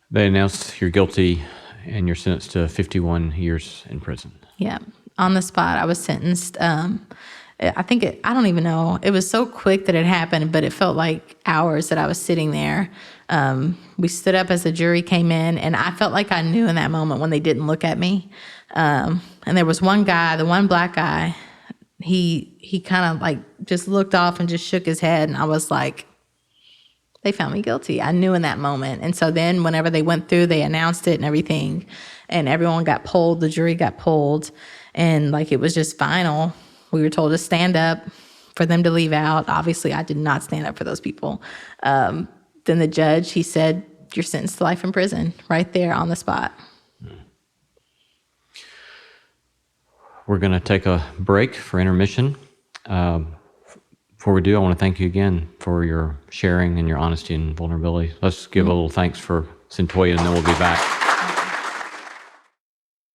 Speaker 1: They announced you're guilty and you're sentenced to 51 years in prison. Yeah.
Speaker 2: On the spot, I was sentenced. I don't even know. It was so quick that it happened, but it felt like hours that I was sitting there. We stood up as the jury came in, and I felt like I knew in that moment when they didn't look at me. And there was one guy, the one black guy, he kind of like just looked off and just shook his head, and I was like, they found me guilty. I knew in that moment. And so then whenever they went through, they announced it and everything, and everyone got polled, the jury got polled, and like it was just final. We were told to stand up for them to leave out. Obviously, I did not stand up for those people. Then the judge, he said, you're sentenced to life in prison right there on the spot.
Speaker 1: We're going to take a break for intermission. Before we do, I want to thank you again for your sharing and your honesty and vulnerability. Let's give a little thanks for Cyntoia, and then we'll be back.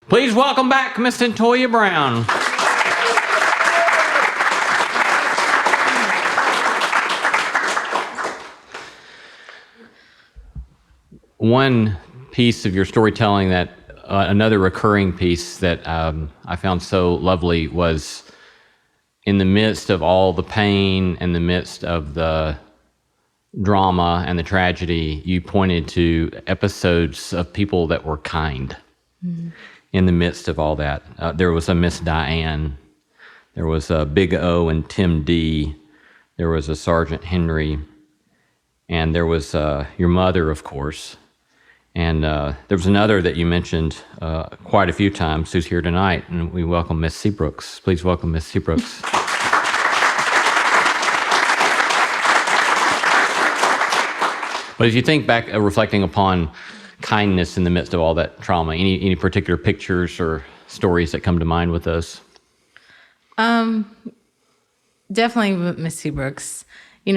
Speaker 1: Please welcome back Miss Cyntoia Brown. One piece of your storytelling that, another recurring piece that I found so lovely was in the midst of all the pain, in the midst of the drama and the tragedy, you pointed to episodes of people that were kind. Mm-hmm. In the midst of all that. There was a Miss Diane. There was a Big O and Tim D. There was a Sergeant Henry. And there was your mother, of course. And there was another that you mentioned quite a few times who's here tonight, and we welcome Miss Seabrooks. Please welcome Miss Seabrooks. But as you think back, reflecting upon kindness in the midst of all that trauma, any particular pictures or stories that come to mind with those?
Speaker 2: Definitely Miss Seabrooks.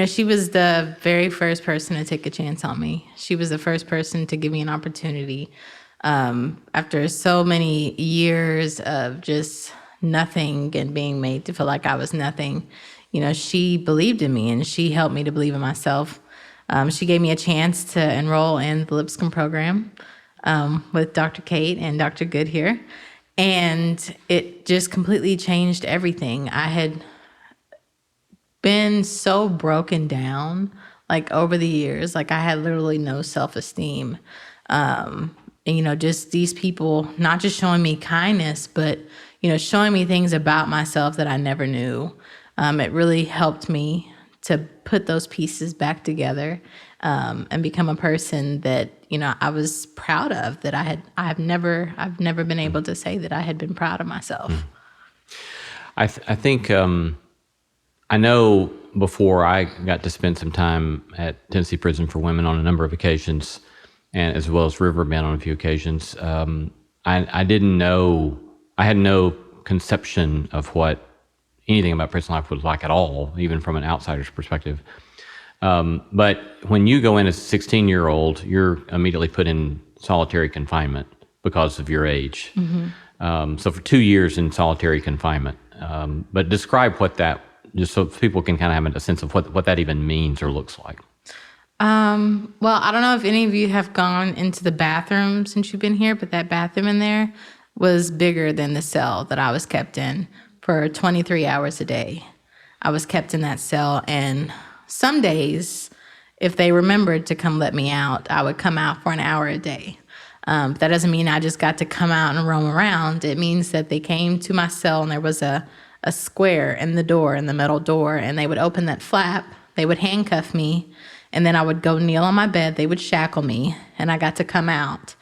Speaker 2: She was the very first person to take a chance on me. She was the first person to give me an opportunity. After so many years of just nothing and being made to feel like I was nothing, she believed in me and she helped me to believe in myself. She gave me a chance to enroll in the Lipscomb program with Dr. Kate and Dr. Good here. And it just completely changed everything. I had been so broken down, like over the years, like I had literally no self-esteem. And, just these people, not just showing me kindness, but, showing me things about myself that I never knew. It really helped me to put those pieces back together and become a person that, I was proud of, that I've never been able to say that I had been proud of myself.
Speaker 1: I think, I know before I got to spend some time at Tennessee Prison for Women on a number of occasions, and as well as Riverbend on a few occasions, I didn't know, I had no conception of what anything about prison life was like at all, even from an outsider's perspective. But when you go in as a 16-year-old, you're immediately put in solitary confinement because of your age. So for 2 years in solitary confinement. But describe what that, just so people can kind of have a sense of what that even means or looks like.
Speaker 2: Well, I don't know if any of you have gone into the bathroom since you've been here, but that bathroom in there was bigger than the cell that I was kept in for 23 hours a day. I was kept in that cell, and some days, if they remembered to come let me out, I would come out for an hour a day. That doesn't mean I just got to come out and roam around. It means that they came to my cell, and there was a square in the door, in the metal door, and they would open that flap, they would handcuff me, and then I would go kneel on my bed, they would shackle me, and I got to come out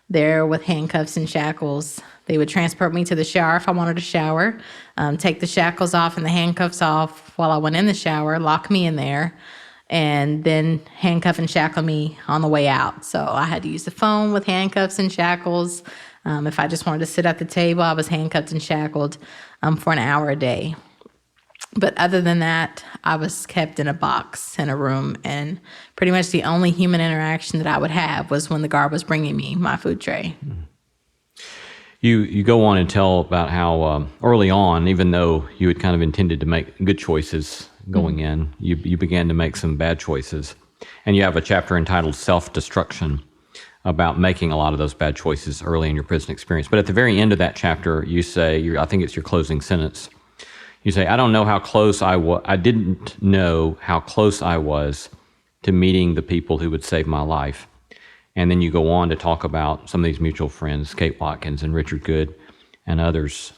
Speaker 2: there with handcuffs and shackles. They would transport me to the shower if I wanted to shower, take the shackles off and the handcuffs off while I went in the shower, lock me in there, and then handcuff and shackle me on the way out. So I had to use the phone with handcuffs and shackles. If I just wanted to sit at the table, I was handcuffed and shackled for an hour a day. But other than that, I was kept in a box in a room, and pretty much the only human interaction that I would have was when the guard was bringing me my food tray.
Speaker 1: You go on and tell about how early on, even though you had kind of intended to make good choices going in, you began to make some bad choices. And you have a chapter entitled Self-Destruction about making a lot of those bad choices early in your prison experience. But at the very end of that chapter, you say, I think it's your closing sentence, you say, I didn't know how close I was to meeting the people who would save my life. And then you go on to talk about some of these mutual friends, Kate Watkins and Richard Good and others,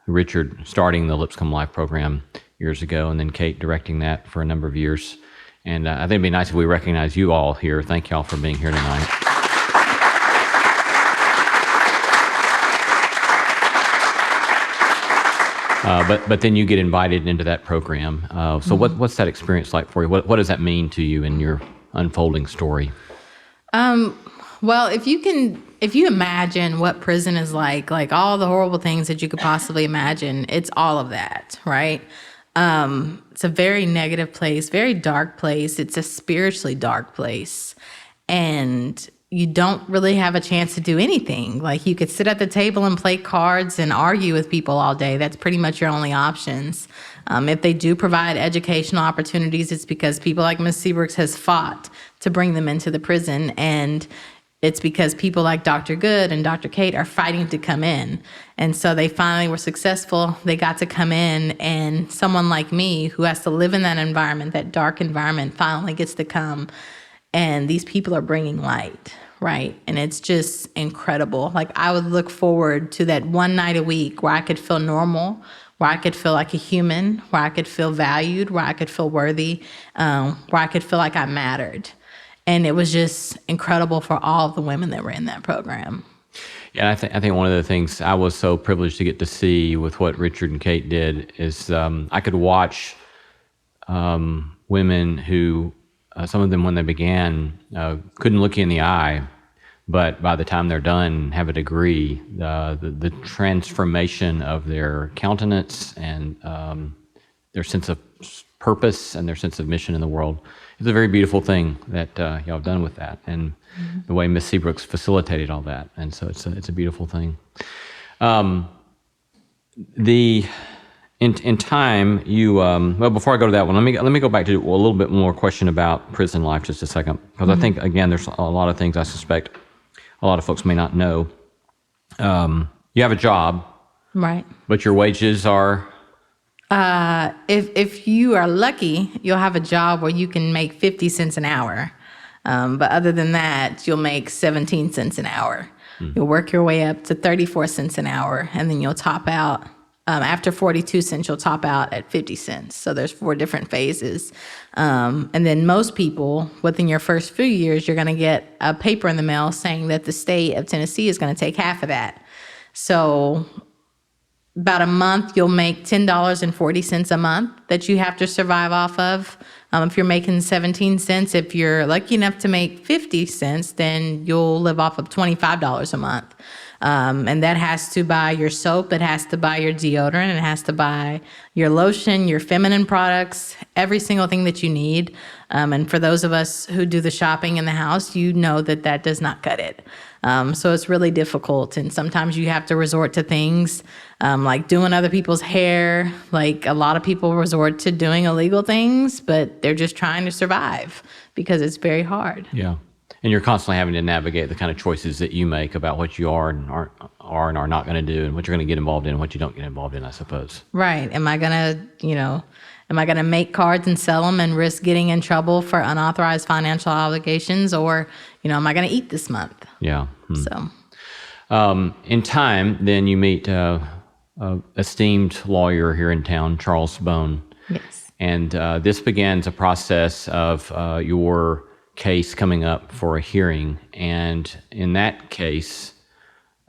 Speaker 1: Richard starting the Lipscomb Life program years ago, and then Kate directing that for a number of years. And I think it'd be nice if we recognize you all here. Thank y'all for being here tonight. But then you get invited into that program. So what's that experience like for you? What does that mean to you in your unfolding story?
Speaker 2: Well, if you imagine what prison is like all the horrible things that you could possibly imagine, it's all of that, right? It's a very negative place, very dark place. It's a spiritually dark place. And you don't really have a chance to do anything. Like, you could sit at the table and play cards and argue with people all day. That's pretty much your only options. If they do provide educational opportunities, it's because people like Ms. Seabrooks has fought to bring them into the prison. And it's because people like Dr. Good and Dr. Kate are fighting to come in. And so they finally were successful. They got to come in, and someone like me who has to live in that environment, that dark environment, finally gets to come. And these people are bringing light, right? And it's just incredible. Like, I would look forward to that one night a week where I could feel normal, where I could feel like a human, where I could feel valued, where I could feel worthy, where I could feel like I mattered. And it was just incredible for all of the women that were in that program.
Speaker 1: Yeah, I think one of the things I was so privileged to get to see with what Richard and Kate did is I could watch women who, some of them when they began, couldn't look you in the eye, but by the time they're done, have a degree, the transformation of their countenance and their sense of purpose and their sense of mission in the world is a very beautiful thing that y'all have done with that, and the way Miss Seabrooks facilitated all that, and so it's a beautiful thing. In time, you well, before I go to that one, let me go back to a little bit more question about prison life just a second, because I think, again, there's a lot of things I suspect a lot of folks may not know. You have a job,
Speaker 2: right?
Speaker 1: But your wages are.
Speaker 2: If you are lucky, you'll have a job where you can make 50 cents an hour. But other than that, you'll make 17 cents an hour. You'll work your way up to 34 cents an hour, and then you'll top out. After 42 cents, you'll top out at 50 cents. So there's 4 different phases. And then most people, within your first few years, you're going to get a paper in the mail saying that the state of Tennessee is going to take half of that. So about a month, you'll make $10.40 a month that you have to survive off of. If you're making 17 cents, if you're lucky enough to make 50 cents, then you'll live off of $25 a month. And that has to buy your soap, it has to buy your deodorant, it has to buy your lotion, your feminine products, every single thing that you need. And for those of us who do the shopping in the house, you know that that does not cut it. So it's really difficult. And sometimes you have to resort to things like doing other people's hair. Like a lot of people resort to doing illegal things, but they're just trying to survive because it's very hard.
Speaker 1: Yeah. And you're constantly having to navigate the kind of choices that you make about what you are and are not going to do, and what you're going to get involved in and what you don't get involved in, I suppose.
Speaker 2: Right. Am I going to make cards and sell them and risk getting in trouble for unauthorized financial obligations, or, am I going to eat this month?
Speaker 1: Yeah.
Speaker 2: So,
Speaker 1: In time, then you meet a esteemed lawyer here in town, Charles Bone.
Speaker 2: yes.
Speaker 1: And this begins a process of your case coming up for a hearing. And in that case,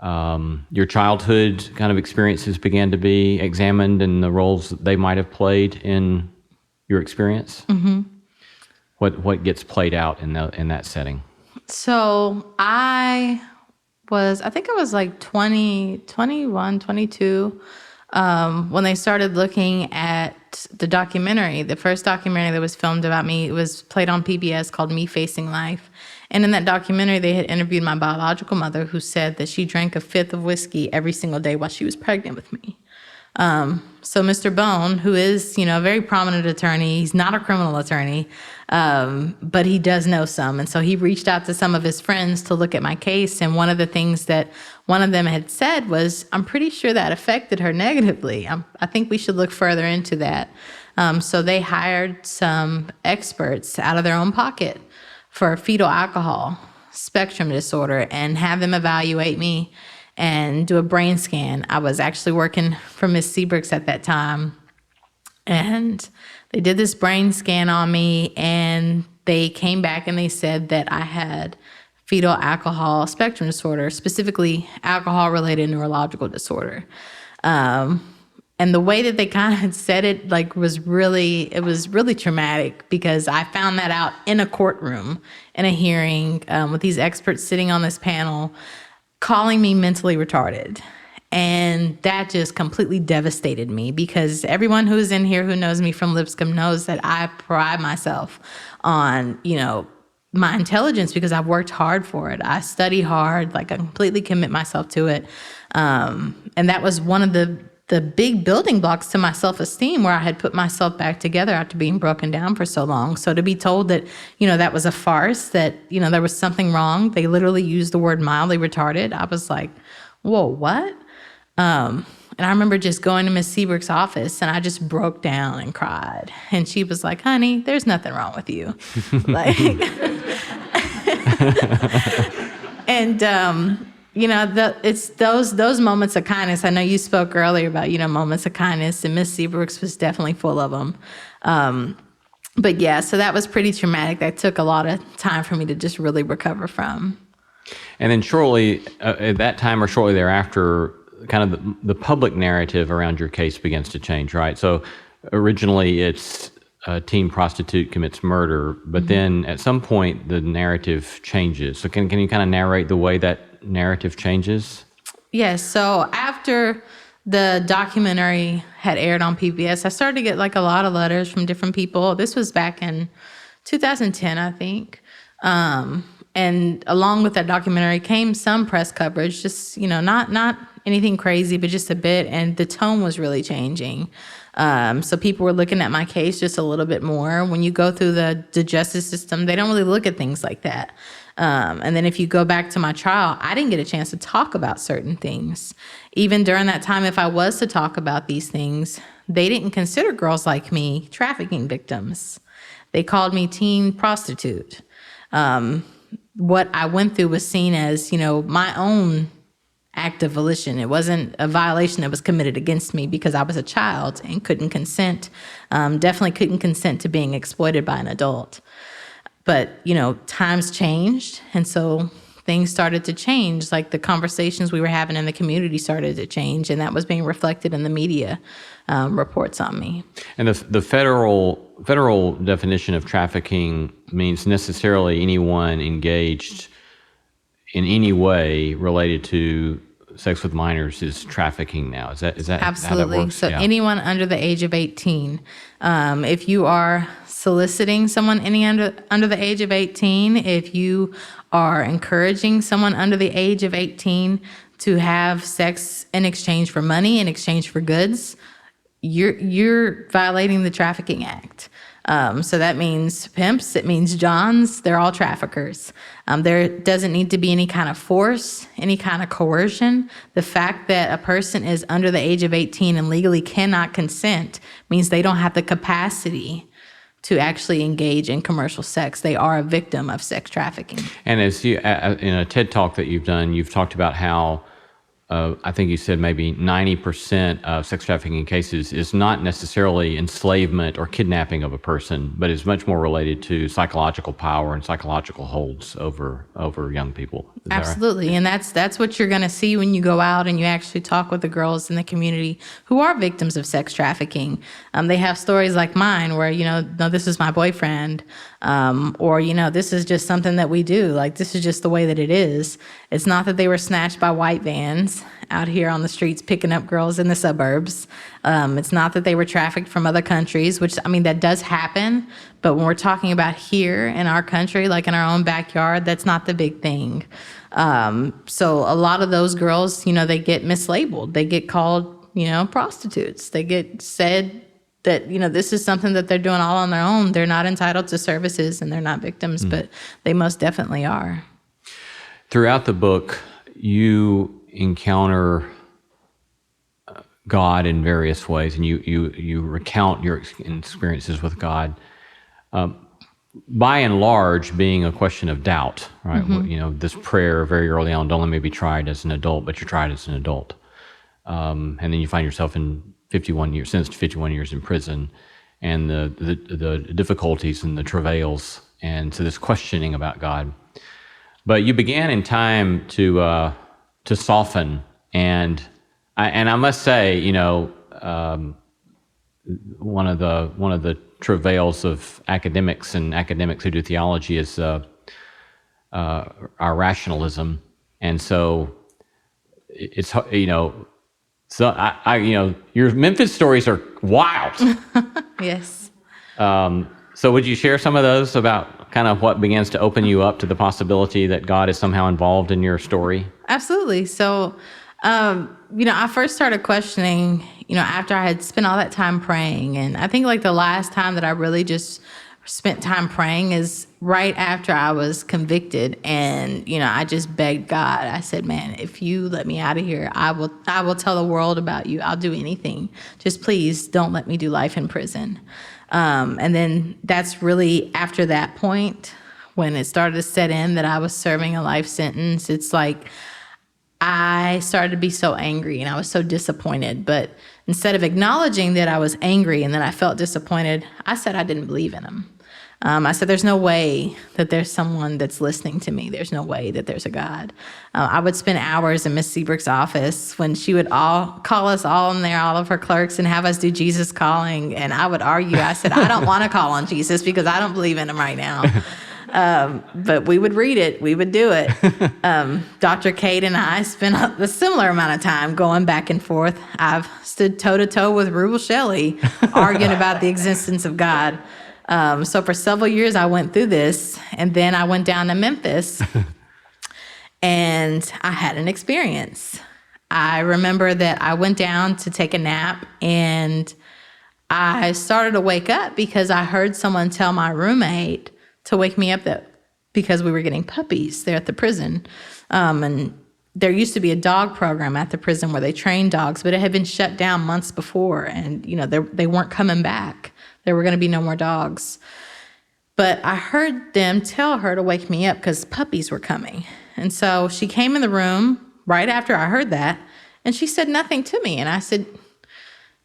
Speaker 1: your childhood kind of experiences began to be examined and the roles that they might have played in your experience. Mm-hmm. What gets played out in that setting?
Speaker 2: So I think I was like 20, 21, 22, when they started looking at the documentary, the first documentary that was filmed about me. It was played on PBS called Me Facing Life. And in that documentary, they had interviewed my biological mother, who said that she drank a fifth of whiskey every single day while she was pregnant with me. So Mr. Bone, who is, a very prominent attorney, he's not a criminal attorney, but he does know some. And so he reached out to some of his friends to look at my case. And one of the things that one of them had said was, I'm pretty sure that affected her negatively. I think we should look further into that. So they hired some experts out of their own pocket for fetal alcohol spectrum disorder and have them evaluate me and do a brain scan. I was actually working for Miss Seabrooks at that time. And they did this brain scan on me, and they came back and they said that I had fetal alcohol spectrum disorder, specifically alcohol-related neurological disorder. And the way that they kind of said it, was really traumatic, because I found that out in a courtroom, in a hearing, with these experts sitting on this panel, calling me mentally retarded. And that just completely devastated me, because everyone who's in here who knows me from Lipscomb knows that I pride myself on, my intelligence, because I've worked hard for it. I study hard, I completely commit myself to it. And that was one of the big building blocks to my self-esteem, where I had put myself back together after being broken down for so long. So to be told that, that was a farce, that, there was something wrong, they literally used the word mildly retarded, I was like, whoa, what? And I remember just going to Miss Seabrook's office, and I just broke down and cried. And she was like, honey, there's nothing wrong with you. And, it's those moments of kindness. I know you spoke earlier about, moments of kindness, and Miss Seabrooks was definitely full of them. But yeah, so that was pretty traumatic. That took a lot of time for me to just really recover from.
Speaker 1: And then shortly at that time, or shortly thereafter, kind of the public narrative around your case begins to change, right? So originally it's a teen prostitute commits murder, but then at some point the narrative changes. So can you kind of narrate the way that narrative changes? Yes.
Speaker 2: So after the documentary had aired on PBS, I started to get a lot of letters from different people. This was back in 2010, I think. And along with that documentary came some press coverage, just, not anything crazy, but just a bit. And the tone was really changing. So people were looking at my case just a little bit more. When you go through the justice system, they don't really look at things like that. And then if you go back to my trial, I didn't get a chance to talk about certain things. Even during that time, if I was to talk about these things, they didn't consider girls like me trafficking victims. They called me teen prostitute. What I went through was seen as, my own act of volition. It wasn't a violation that was committed against me because I was a child and couldn't consent, definitely couldn't consent to being exploited by an adult. But, times changed, and so things started to change. The conversations we were having in the community started to change, and that was being reflected in the media reports on me.
Speaker 1: And the federal definition of trafficking means necessarily anyone engaged in any way related to sex with minors is trafficking now. Is that how that
Speaker 2: Absolutely.
Speaker 1: works?
Speaker 2: So
Speaker 1: Yeah.
Speaker 2: anyone under the age of 18, if you are soliciting someone under the age of 18, if you are encouraging someone under the age of 18 to have sex in exchange for money, in exchange for goods, you're violating the Trafficking Act. So that means pimps, it means Johns, they're all traffickers. There doesn't need to be any kind of force, any kind of coercion. The fact that a person is under the age of 18 and legally cannot consent means they don't have the capacity to actually engage in commercial sex. They are a victim of sex trafficking.
Speaker 1: And as you, in a TED Talk that you've done, you've talked about how I think you said maybe 90% of sex trafficking cases is not necessarily enslavement or kidnapping of a person, but is much more related to psychological power and psychological holds over young people. Is that right?
Speaker 2: Absolutely. And that's what you're going to see when you go out and you actually talk with the girls in the community who are victims of sex trafficking. They have stories like mine where, no, this is my boyfriend, or, this is just something that we do. Like, this is just the way that it is. It's not that they were snatched by white vans out here on the streets picking up girls in the suburbs. It's not that they were trafficked from other countries, which, that does happen. But when we're talking about here in our country, like in our own backyard, that's not the big thing. So a lot of those girls, they get mislabeled. They get called, prostitutes. They get said that, this is something that they're doing all on their own. They're not entitled to services and they're not victims, but they most definitely are.
Speaker 1: Throughout the book, you encounter God in various ways, and you recount your experiences with God. By and large, being a question of doubt, right? Mm-hmm. This prayer very early on, don't let me be tried as an adult, but you're tried as an adult. And then you find yourself sentenced to 51 years in prison, and the difficulties and the travails, and so this questioning about God. But you began in time to soften, and I must say, one of the travails of academics and academics who do theology is our rationalism, and so it's So your Memphis stories are wild.
Speaker 2: Yes.
Speaker 1: So would you share some of those about kind of what begins to open you up to the possibility that God is somehow involved in your story?
Speaker 2: Absolutely. So, I first started questioning, after I had spent all that time praying. And I think like the last time that I really just spent time praying is right after I was convicted. And, I just begged God. I said, man, if you let me out of here, I will tell the world about you. I'll do anything. Just please don't let me do life in prison. And then that's really after that point when it started to set in that I was serving a life sentence. It's like I started to be so angry and I was so disappointed. But instead of acknowledging that I was angry and that I felt disappointed, I said I didn't believe in him. I said, there's no way that there's someone that's listening to me. There's no way that there's a God. I would spend hours in Miss Seabrook's office when she would call us all in there, all of her clerks, and have us do Jesus calling. And I would argue. I said, I don't want to call on Jesus because I don't believe in him right now. But we would read it. We would do it. Dr. Kate and I spent a similar amount of time going back and forth. I've stood toe-to-toe with Rubel Shelley arguing about the existence of God. So for several years, I went through this, and then I went down to Memphis, and I had an experience. I remember that I went down to take a nap, and I started to wake up because I heard someone tell my roommate to wake me up because we were getting puppies there at the prison. And there used to be a dog program at the prison where they trained dogs, but it had been shut down months before, and they weren't coming back. There were going to be no more dogs. But I heard them tell her to wake me up because puppies were coming. And so she came in the room right after I heard that, and she said nothing to me. And I said,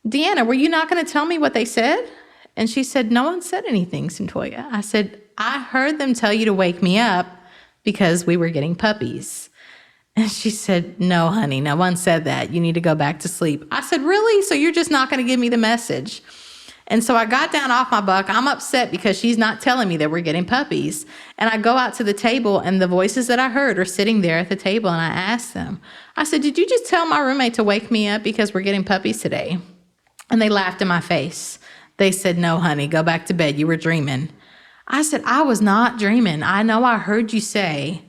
Speaker 2: Deanna, were you not going to tell me what they said? And she said, no one said anything, Cyntoia. I said, I heard them tell you to wake me up because we were getting puppies. And she said, no, honey, no one said that. You need to go back to sleep. I said, really? So you're just not going to give me the message? And so I got down off my buck. I'm upset because she's not telling me that we're getting puppies. And I go out to the table, and the voices that I heard are sitting there at the table. And I asked them, I said, did you just tell my roommate to wake me up because we're getting puppies today? And they laughed in my face. They said, no, honey, go back to bed. You were dreaming. I said, I was not dreaming. I know I heard you say,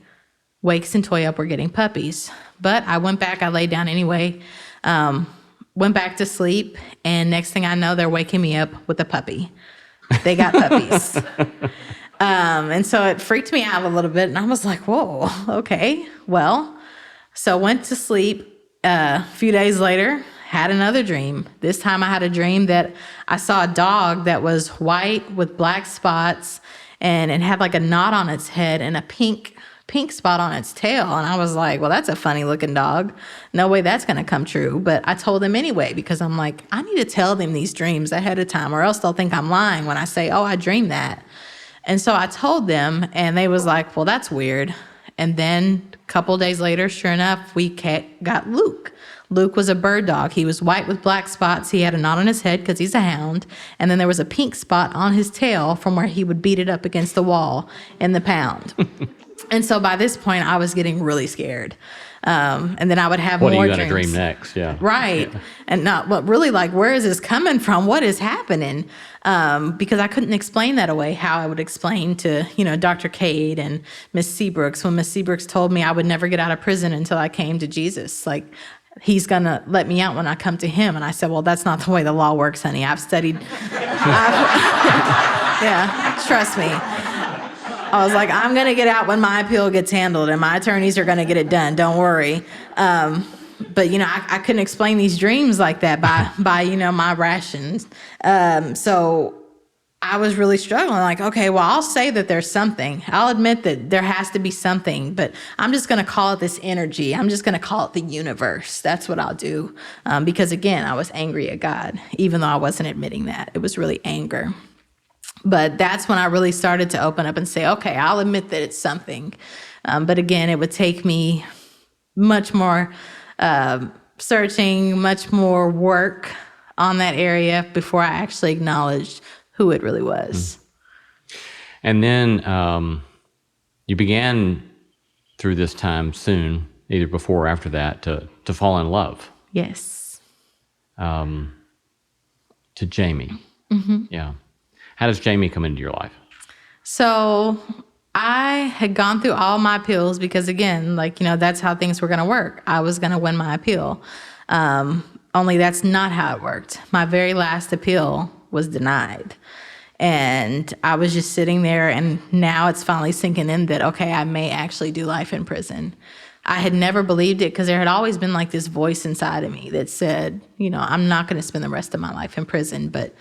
Speaker 2: wake Cyntoia up, we're getting puppies. But I went back, I laid down anyway, went back to sleep, and next thing I know, they're waking me up with a puppy. They got puppies. And so it freaked me out a little bit, and I was like, whoa, okay, well. So went to sleep. A few days later, had another dream. This time I had a dream that I saw a dog that was white with black spots, and it had like a knot on its head and a pink spot on its tail. And I was like, well, that's a funny looking dog. No way that's going to come true. But I told them anyway, because I'm like, I need to tell them these dreams ahead of time, or else they'll think I'm lying when I say, oh, I dreamed that. And so I told them, and they was like, well, that's weird. And then a couple days later, sure enough, we got Luke. Luke was a bird dog. He was white with black spots. He had a knot on his head because he's a hound. And then there was a pink spot on his tail from where he would beat it up against the wall in the pound. And so by this point, I was getting really scared. And then I would have more dreams.
Speaker 1: What are you going to dream next? Yeah.
Speaker 2: Right.
Speaker 1: Yeah.
Speaker 2: And not really like, where is this coming from? What is happening? Because I couldn't explain that away how I would explain to, Dr. Cade and Miss Seabrooks, when Miss Seabrooks told me I would never get out of prison until I came to Jesus. Like, he's going to let me out when I come to him. And I said, well, that's not the way the law works, honey. I've studied. Yeah, trust me. I was like, I'm going to get out when my appeal gets handled, and my attorneys are going to get it done. Don't worry. But, I couldn't explain these dreams like that by my rations. So I was really struggling. Like, okay, well, I'll say that there's something. I'll admit that there has to be something, but I'm just going to call it this energy. I'm just going to call it the universe. That's what I'll do. Because, again, I was angry at God, even though I wasn't admitting that. It was really anger. But that's when I really started to open up and say, okay, I'll admit that it's something. But again, it would take me much more searching, much more work on that area before I actually acknowledged who it really was.
Speaker 1: And then you began through this time soon, either before or after that, to fall in love.
Speaker 2: Yes.
Speaker 1: To Jamie.
Speaker 2: Mm-hmm.
Speaker 1: Yeah. How does Jamie come into your life?
Speaker 2: So I had gone through all my appeals because, again, that's how things were going to work. I was going to win my appeal. Only that's not how it worked. My very last appeal was denied. And I was just sitting there, and now it's finally sinking in that, okay, I may actually do life in prison. I had never believed it because there had always been like this voice inside of me that said, I'm not going to spend the rest of my life in prison. But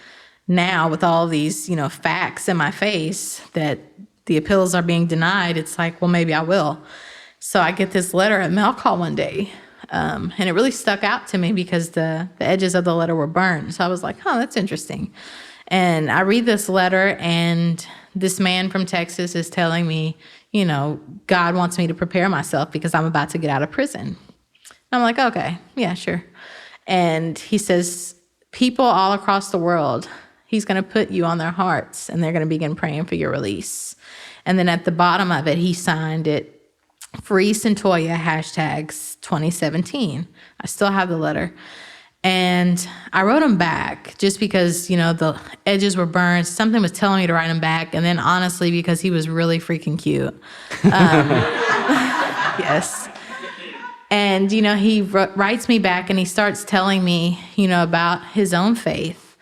Speaker 2: now with all these, facts in my face that the appeals are being denied, it's like, well, maybe I will. So I get this letter at mail call one day. And it really stuck out to me because the edges of the letter were burned. So I was like, oh, that's interesting. And I read this letter, and this man from Texas is telling me, God wants me to prepare myself because I'm about to get out of prison. And I'm like, okay, yeah, sure. And he says, people all across the world, he's going to put you on their hearts, and they're going to begin praying for your release. And then at the bottom of it, he signed it, Free Cyntoia, #2017. I still have the letter. And I wrote him back just because, the edges were burned. Something was telling me to write him back. And then honestly, because he was really freaking cute. Yes. And, he writes me back, and he starts telling me, about his own faith.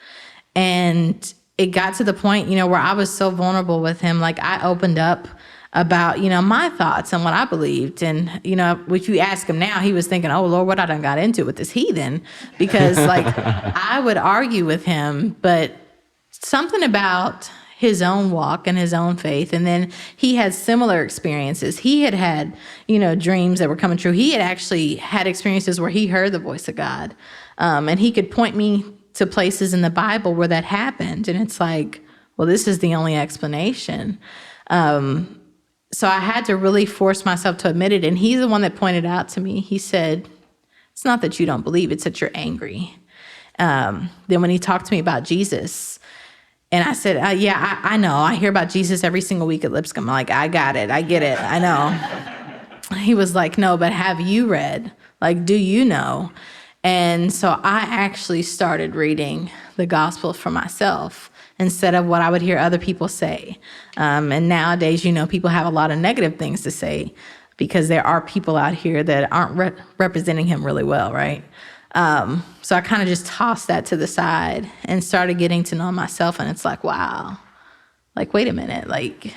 Speaker 2: And it got to the point, where I was so vulnerable with him. Like, I opened up about, my thoughts and what I believed. And, if you ask him now, he was thinking, oh, Lord, what I done got into with this heathen. Because, I would argue with him, but something about his own walk and his own faith. And then he had similar experiences. He had, dreams that were coming true. He had actually had experiences where he heard the voice of God. And he could point me to places in the Bible where that happened. And it's like, well, this is the only explanation. So I had to really force myself to admit it. And he's the one that pointed out to me, he said, it's not that you don't believe, it's that you're angry. Then when he talked to me about Jesus, and I said, I know. I hear about Jesus every single week at Lipscomb. I'm like, I got it. I get it. I know. He was like, no, but have you read? Like, do you know? And so I actually started reading the gospel for myself instead of what I would hear other people say. And nowadays, people have a lot of negative things to say because there are people out here that aren't representing him really well, right? So I kind of just tossed that to the side and started getting to know myself. And it's like, wow, like, wait a minute, like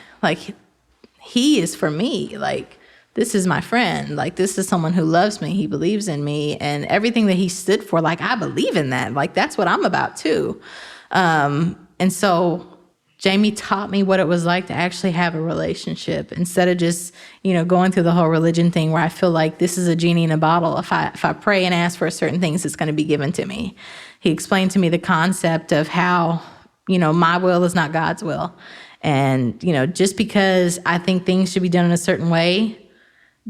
Speaker 2: he is for me. Like, this is my friend. Like, this is someone who loves me. He believes in me, and everything that he stood for, like, I believe in that. Like, that's what I'm about too. And so Jamie taught me what it was like to actually have a relationship instead of just, going through the whole religion thing where I feel like this is a genie in a bottle. If I pray and ask for certain things, it's going to be given to me. He explained to me the concept of how, my will is not God's will. And, just because I think things should be done in a certain way,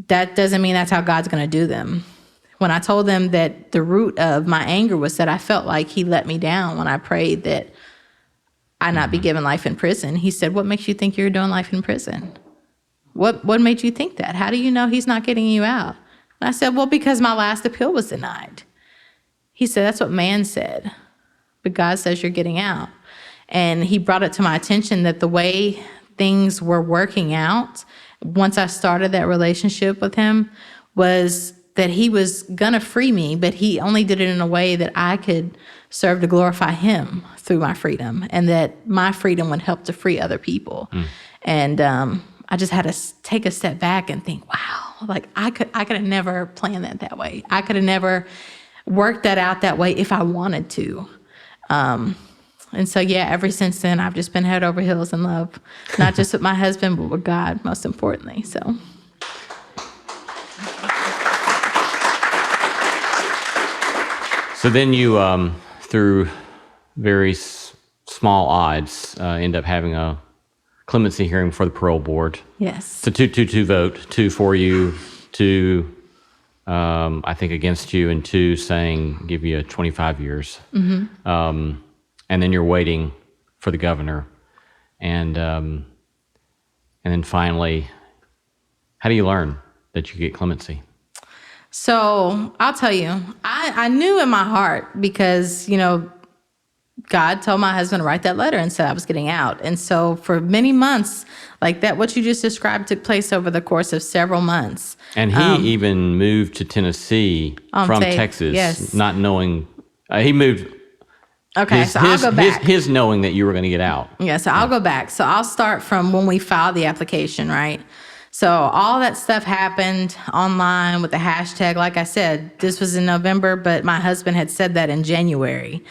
Speaker 2: that doesn't mean that's how God's going to do them. When I told them that the root of my anger was that I felt like he let me down when I prayed that I not be given life in prison, he said, what makes you think you're doing life in prison? What made you think that? How do you know he's not getting you out? And I said, well, because my last appeal was denied. He said, that's what man said, but God says you're getting out. And he brought it to my attention that the way things were working out once I started that relationship with him was that he was going to free me, but he only did it in a way that I could serve to glorify him through my freedom, and that my freedom would help to free other people. And I just had to take a step back and think, wow, like I could have never planned that way. I could have never worked that out that way if I wanted to. And so, ever since then, I've just been head over heels in love, not just with my husband, but with God, most importantly.
Speaker 1: So then you, through very small odds, end up having a clemency hearing for the parole board.
Speaker 2: Yes.
Speaker 1: It's a 2-2-2 vote, 2 for you, 2, I think, against you, and 2 saying give you 25 years. And then you're waiting for the governor. And then finally, how do you learn that you get clemency?
Speaker 2: So I'll tell you, I knew in my heart because, God told my husband to write that letter and said I was getting out. And so for many months, like that, what you just described took place over the course of several months.
Speaker 1: And he even moved to Tennessee from Texas,
Speaker 2: yes.
Speaker 1: Not knowing, he moved.
Speaker 2: Okay, I'll go back.
Speaker 1: His knowing that you were going to get out.
Speaker 2: Yeah, so I'll go back. So I'll start from when we filed the application, right? So all that stuff happened online with the hashtag. Like I said, this was in November, but my husband had said that in January.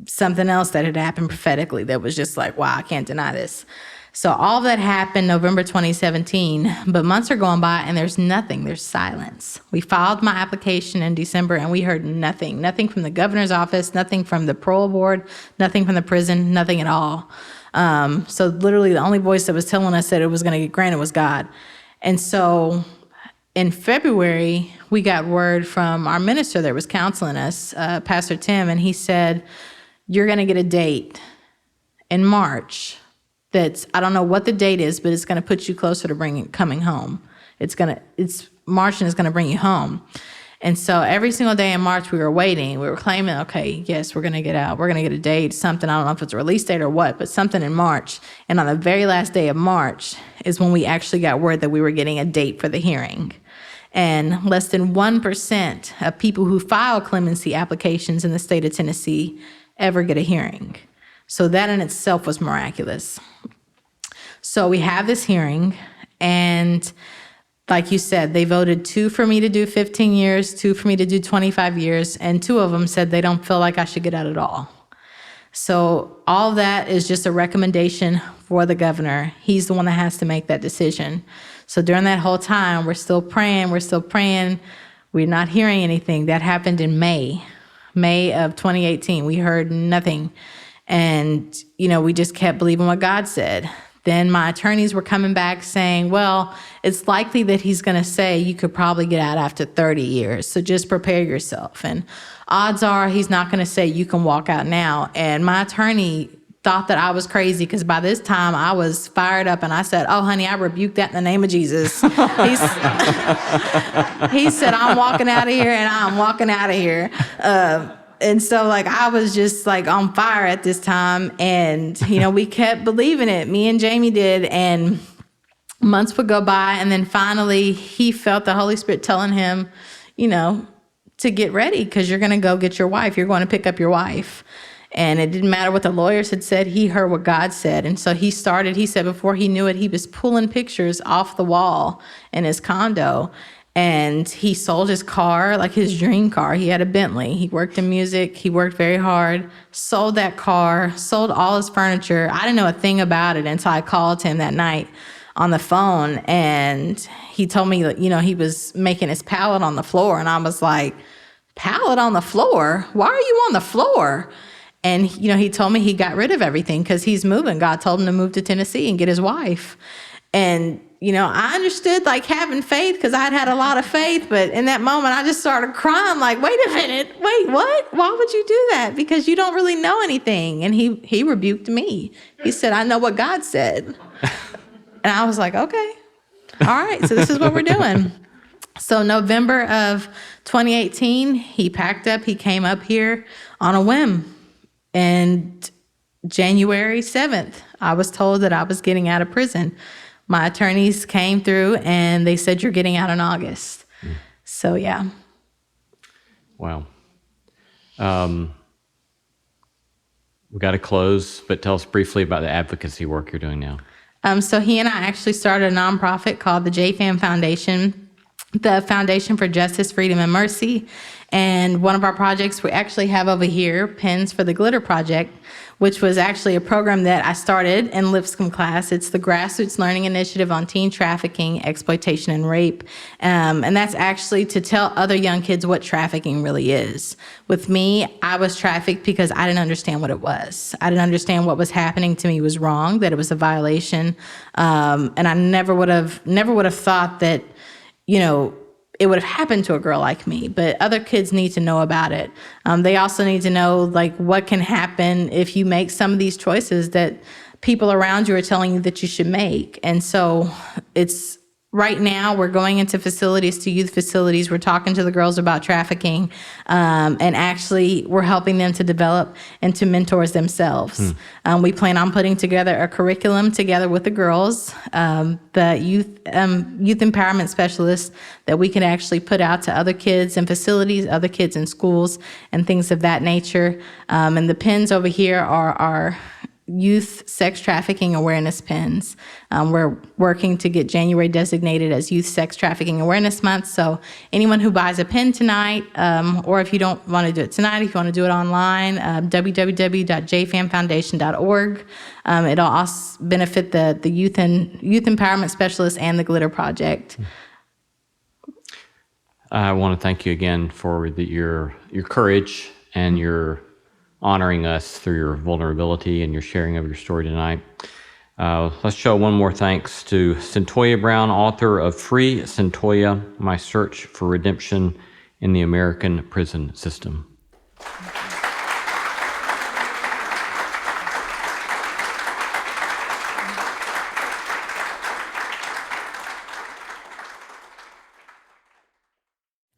Speaker 2: Something else that had happened prophetically that was just like, wow, I can't deny this. So all that happened November 2017, but months are going by and there's nothing. There's silence. We filed my application in December and we heard nothing from the governor's office, nothing from the parole board, nothing from the prison, nothing at all. So literally the only voice that was telling us that it was going to get granted was God. And so in February, we got word from our minister that was counseling us, Pastor Tim, and he said, you're going to get a date in March. I don't know what the date is, but it's going to put you closer to coming home. It's March and it's going to bring you home. And so every single day in March, we were waiting. We were claiming, okay, yes, we're going to get out. We're going to get a date, something. I don't know if it's a release date or what, but something in March. And on the very last day of March is when we actually got word that we were getting a date for the hearing. And less than 1% of people who file clemency applications in the state of Tennessee ever get a hearing. So that in itself was miraculous. So we have this hearing, and like you said, they voted 2 for me to do 15 years, 2 for me to do 25 years, and 2 of them said they don't feel like I should get out at all. So all of that is just a recommendation for the governor. He's the one that has to make that decision. So during that whole time, we're still praying. We're not hearing anything. That happened in May of 2018. We heard nothing. And, we just kept believing what God said, Then my attorneys were coming back saying, well, it's likely that he's going to say you could probably get out after 30 years. So just prepare yourself. And odds are he's not going to say you can walk out now. And my attorney thought that I was crazy because by this time I was fired up and I said, oh, honey, I rebuke that in the name of Jesus. He said, I'm walking out of here and I'm walking out of here. And so like I was just like on fire at this time. And, we kept believing it. Me and Jamie did. And months would go by. And then finally he felt the Holy Spirit telling him, to get ready because you're going to go get your wife. You're going to pick up your wife. And it didn't matter what the lawyers had said. He heard what God said. And so he said before he knew it, he was pulling pictures off the wall in his condo. And he sold his car, like his dream car. He had a Bentley. He worked in music. He worked very hard, sold that car, sold all his furniture. I didn't know a thing about it until I called him that night on the phone. And he told me that, he was making his pallet on the floor. And I was like, pallet on the floor? Why are you on the floor? And, he told me he got rid of everything because he's moving. God told him to move to Tennessee and get his wife. And, I understood like having faith because I'd had a lot of faith. But in that moment, I just started crying like, wait a minute. Wait, what? Why would you do that? Because you don't really know anything. And he rebuked me. He said, I know what God said. And I was like, okay. All right. So this is what we're doing. So November of 2018, he packed up. He came up here on a whim. And January 7th, I was told that I was getting out of prison. My attorneys came through and they said, you're getting out in August. So, yeah.
Speaker 1: Wow. We got to close, but tell us briefly about the advocacy work you're doing now.
Speaker 2: So he and I actually started a nonprofit called the JFAM Foundation, the Foundation for Justice, Freedom, and Mercy. And one of our projects we actually have over here, Pens for the Glitter Project, which was actually a program that I started in Lipscomb class. It's the Grassroots Learning Initiative on Teen Trafficking, Exploitation, and Rape. And that's actually to tell other young kids what trafficking really is. With me, I was trafficked because I didn't understand what it was. I didn't understand what was happening to me was wrong, that it was a violation. And I never would have thought that, it would have happened to a girl like me, but other kids need to know about it. They also need to know like what can happen if you make some of these choices that people around you are telling you that you should make. And so it's right now we're going into facilities, to youth facilities. We're talking to the girls about trafficking, and actually we're helping them to develop into mentors themselves. We plan on putting together a curriculum together with the girls, the youth empowerment specialists that we can actually put out to other kids in facilities, other kids in schools, and things of that nature. And the pens over here are our youth sex trafficking awareness pens. We're working to get January designated as Youth Sex Trafficking Awareness Month. So anyone who buys a pen tonight, or if you don't want to do it tonight, if you want to do it online, www.jfamfoundation.org. It'll also benefit the youth empowerment specialists and the Glitter Project.
Speaker 1: I want to thank you again for your courage and your honoring us through your vulnerability and your sharing of your story tonight. Let's show one more thanks to Cyntoia Brown, author of Free Cyntoia, My Search for Redemption in the American Prison System.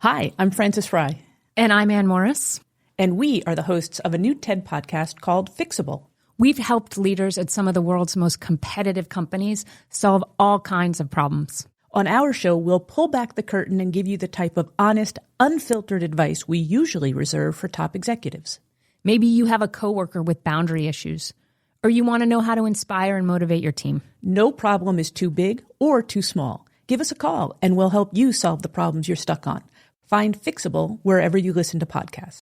Speaker 3: Hi, I'm Frances Fry.
Speaker 4: And I'm Ann Morris.
Speaker 3: And we are the hosts of a new TED podcast called Fixable.
Speaker 4: We've helped leaders at some of the world's most competitive companies solve all kinds of problems.
Speaker 3: On our show, we'll pull back the curtain and give you the type of honest, unfiltered advice we usually reserve for top executives.
Speaker 4: Maybe you have a coworker with boundary issues, or you want to know how to inspire and motivate your team.
Speaker 3: No problem is too big or too small. Give us a call, and we'll help you solve the problems you're stuck on. Find Fixable wherever you listen to podcasts.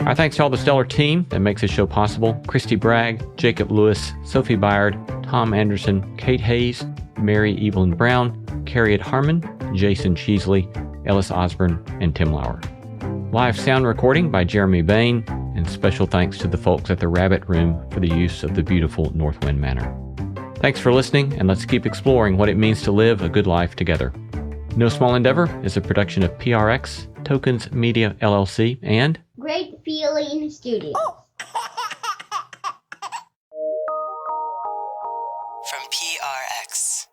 Speaker 1: Our thanks to all the stellar team that makes this show possible. Christy Bragg, Jacob Lewis, Sophie Byard, Tom Anderson, Kate Hayes, Mary Evelyn Brown, Carriet Harmon, Jason Cheesley, Ellis Osborne, and Tim Lauer. Live sound recording by Jeremy Bain, and special thanks to the folks at the Rabbit Room for the use of the beautiful Northwind Manor. Thanks for listening, and let's keep exploring what it means to live a good life together. No Small Endeavor is a production of PRX, Tokens Media LLC, and
Speaker 5: Great Feeling Studios.
Speaker 6: From PRX.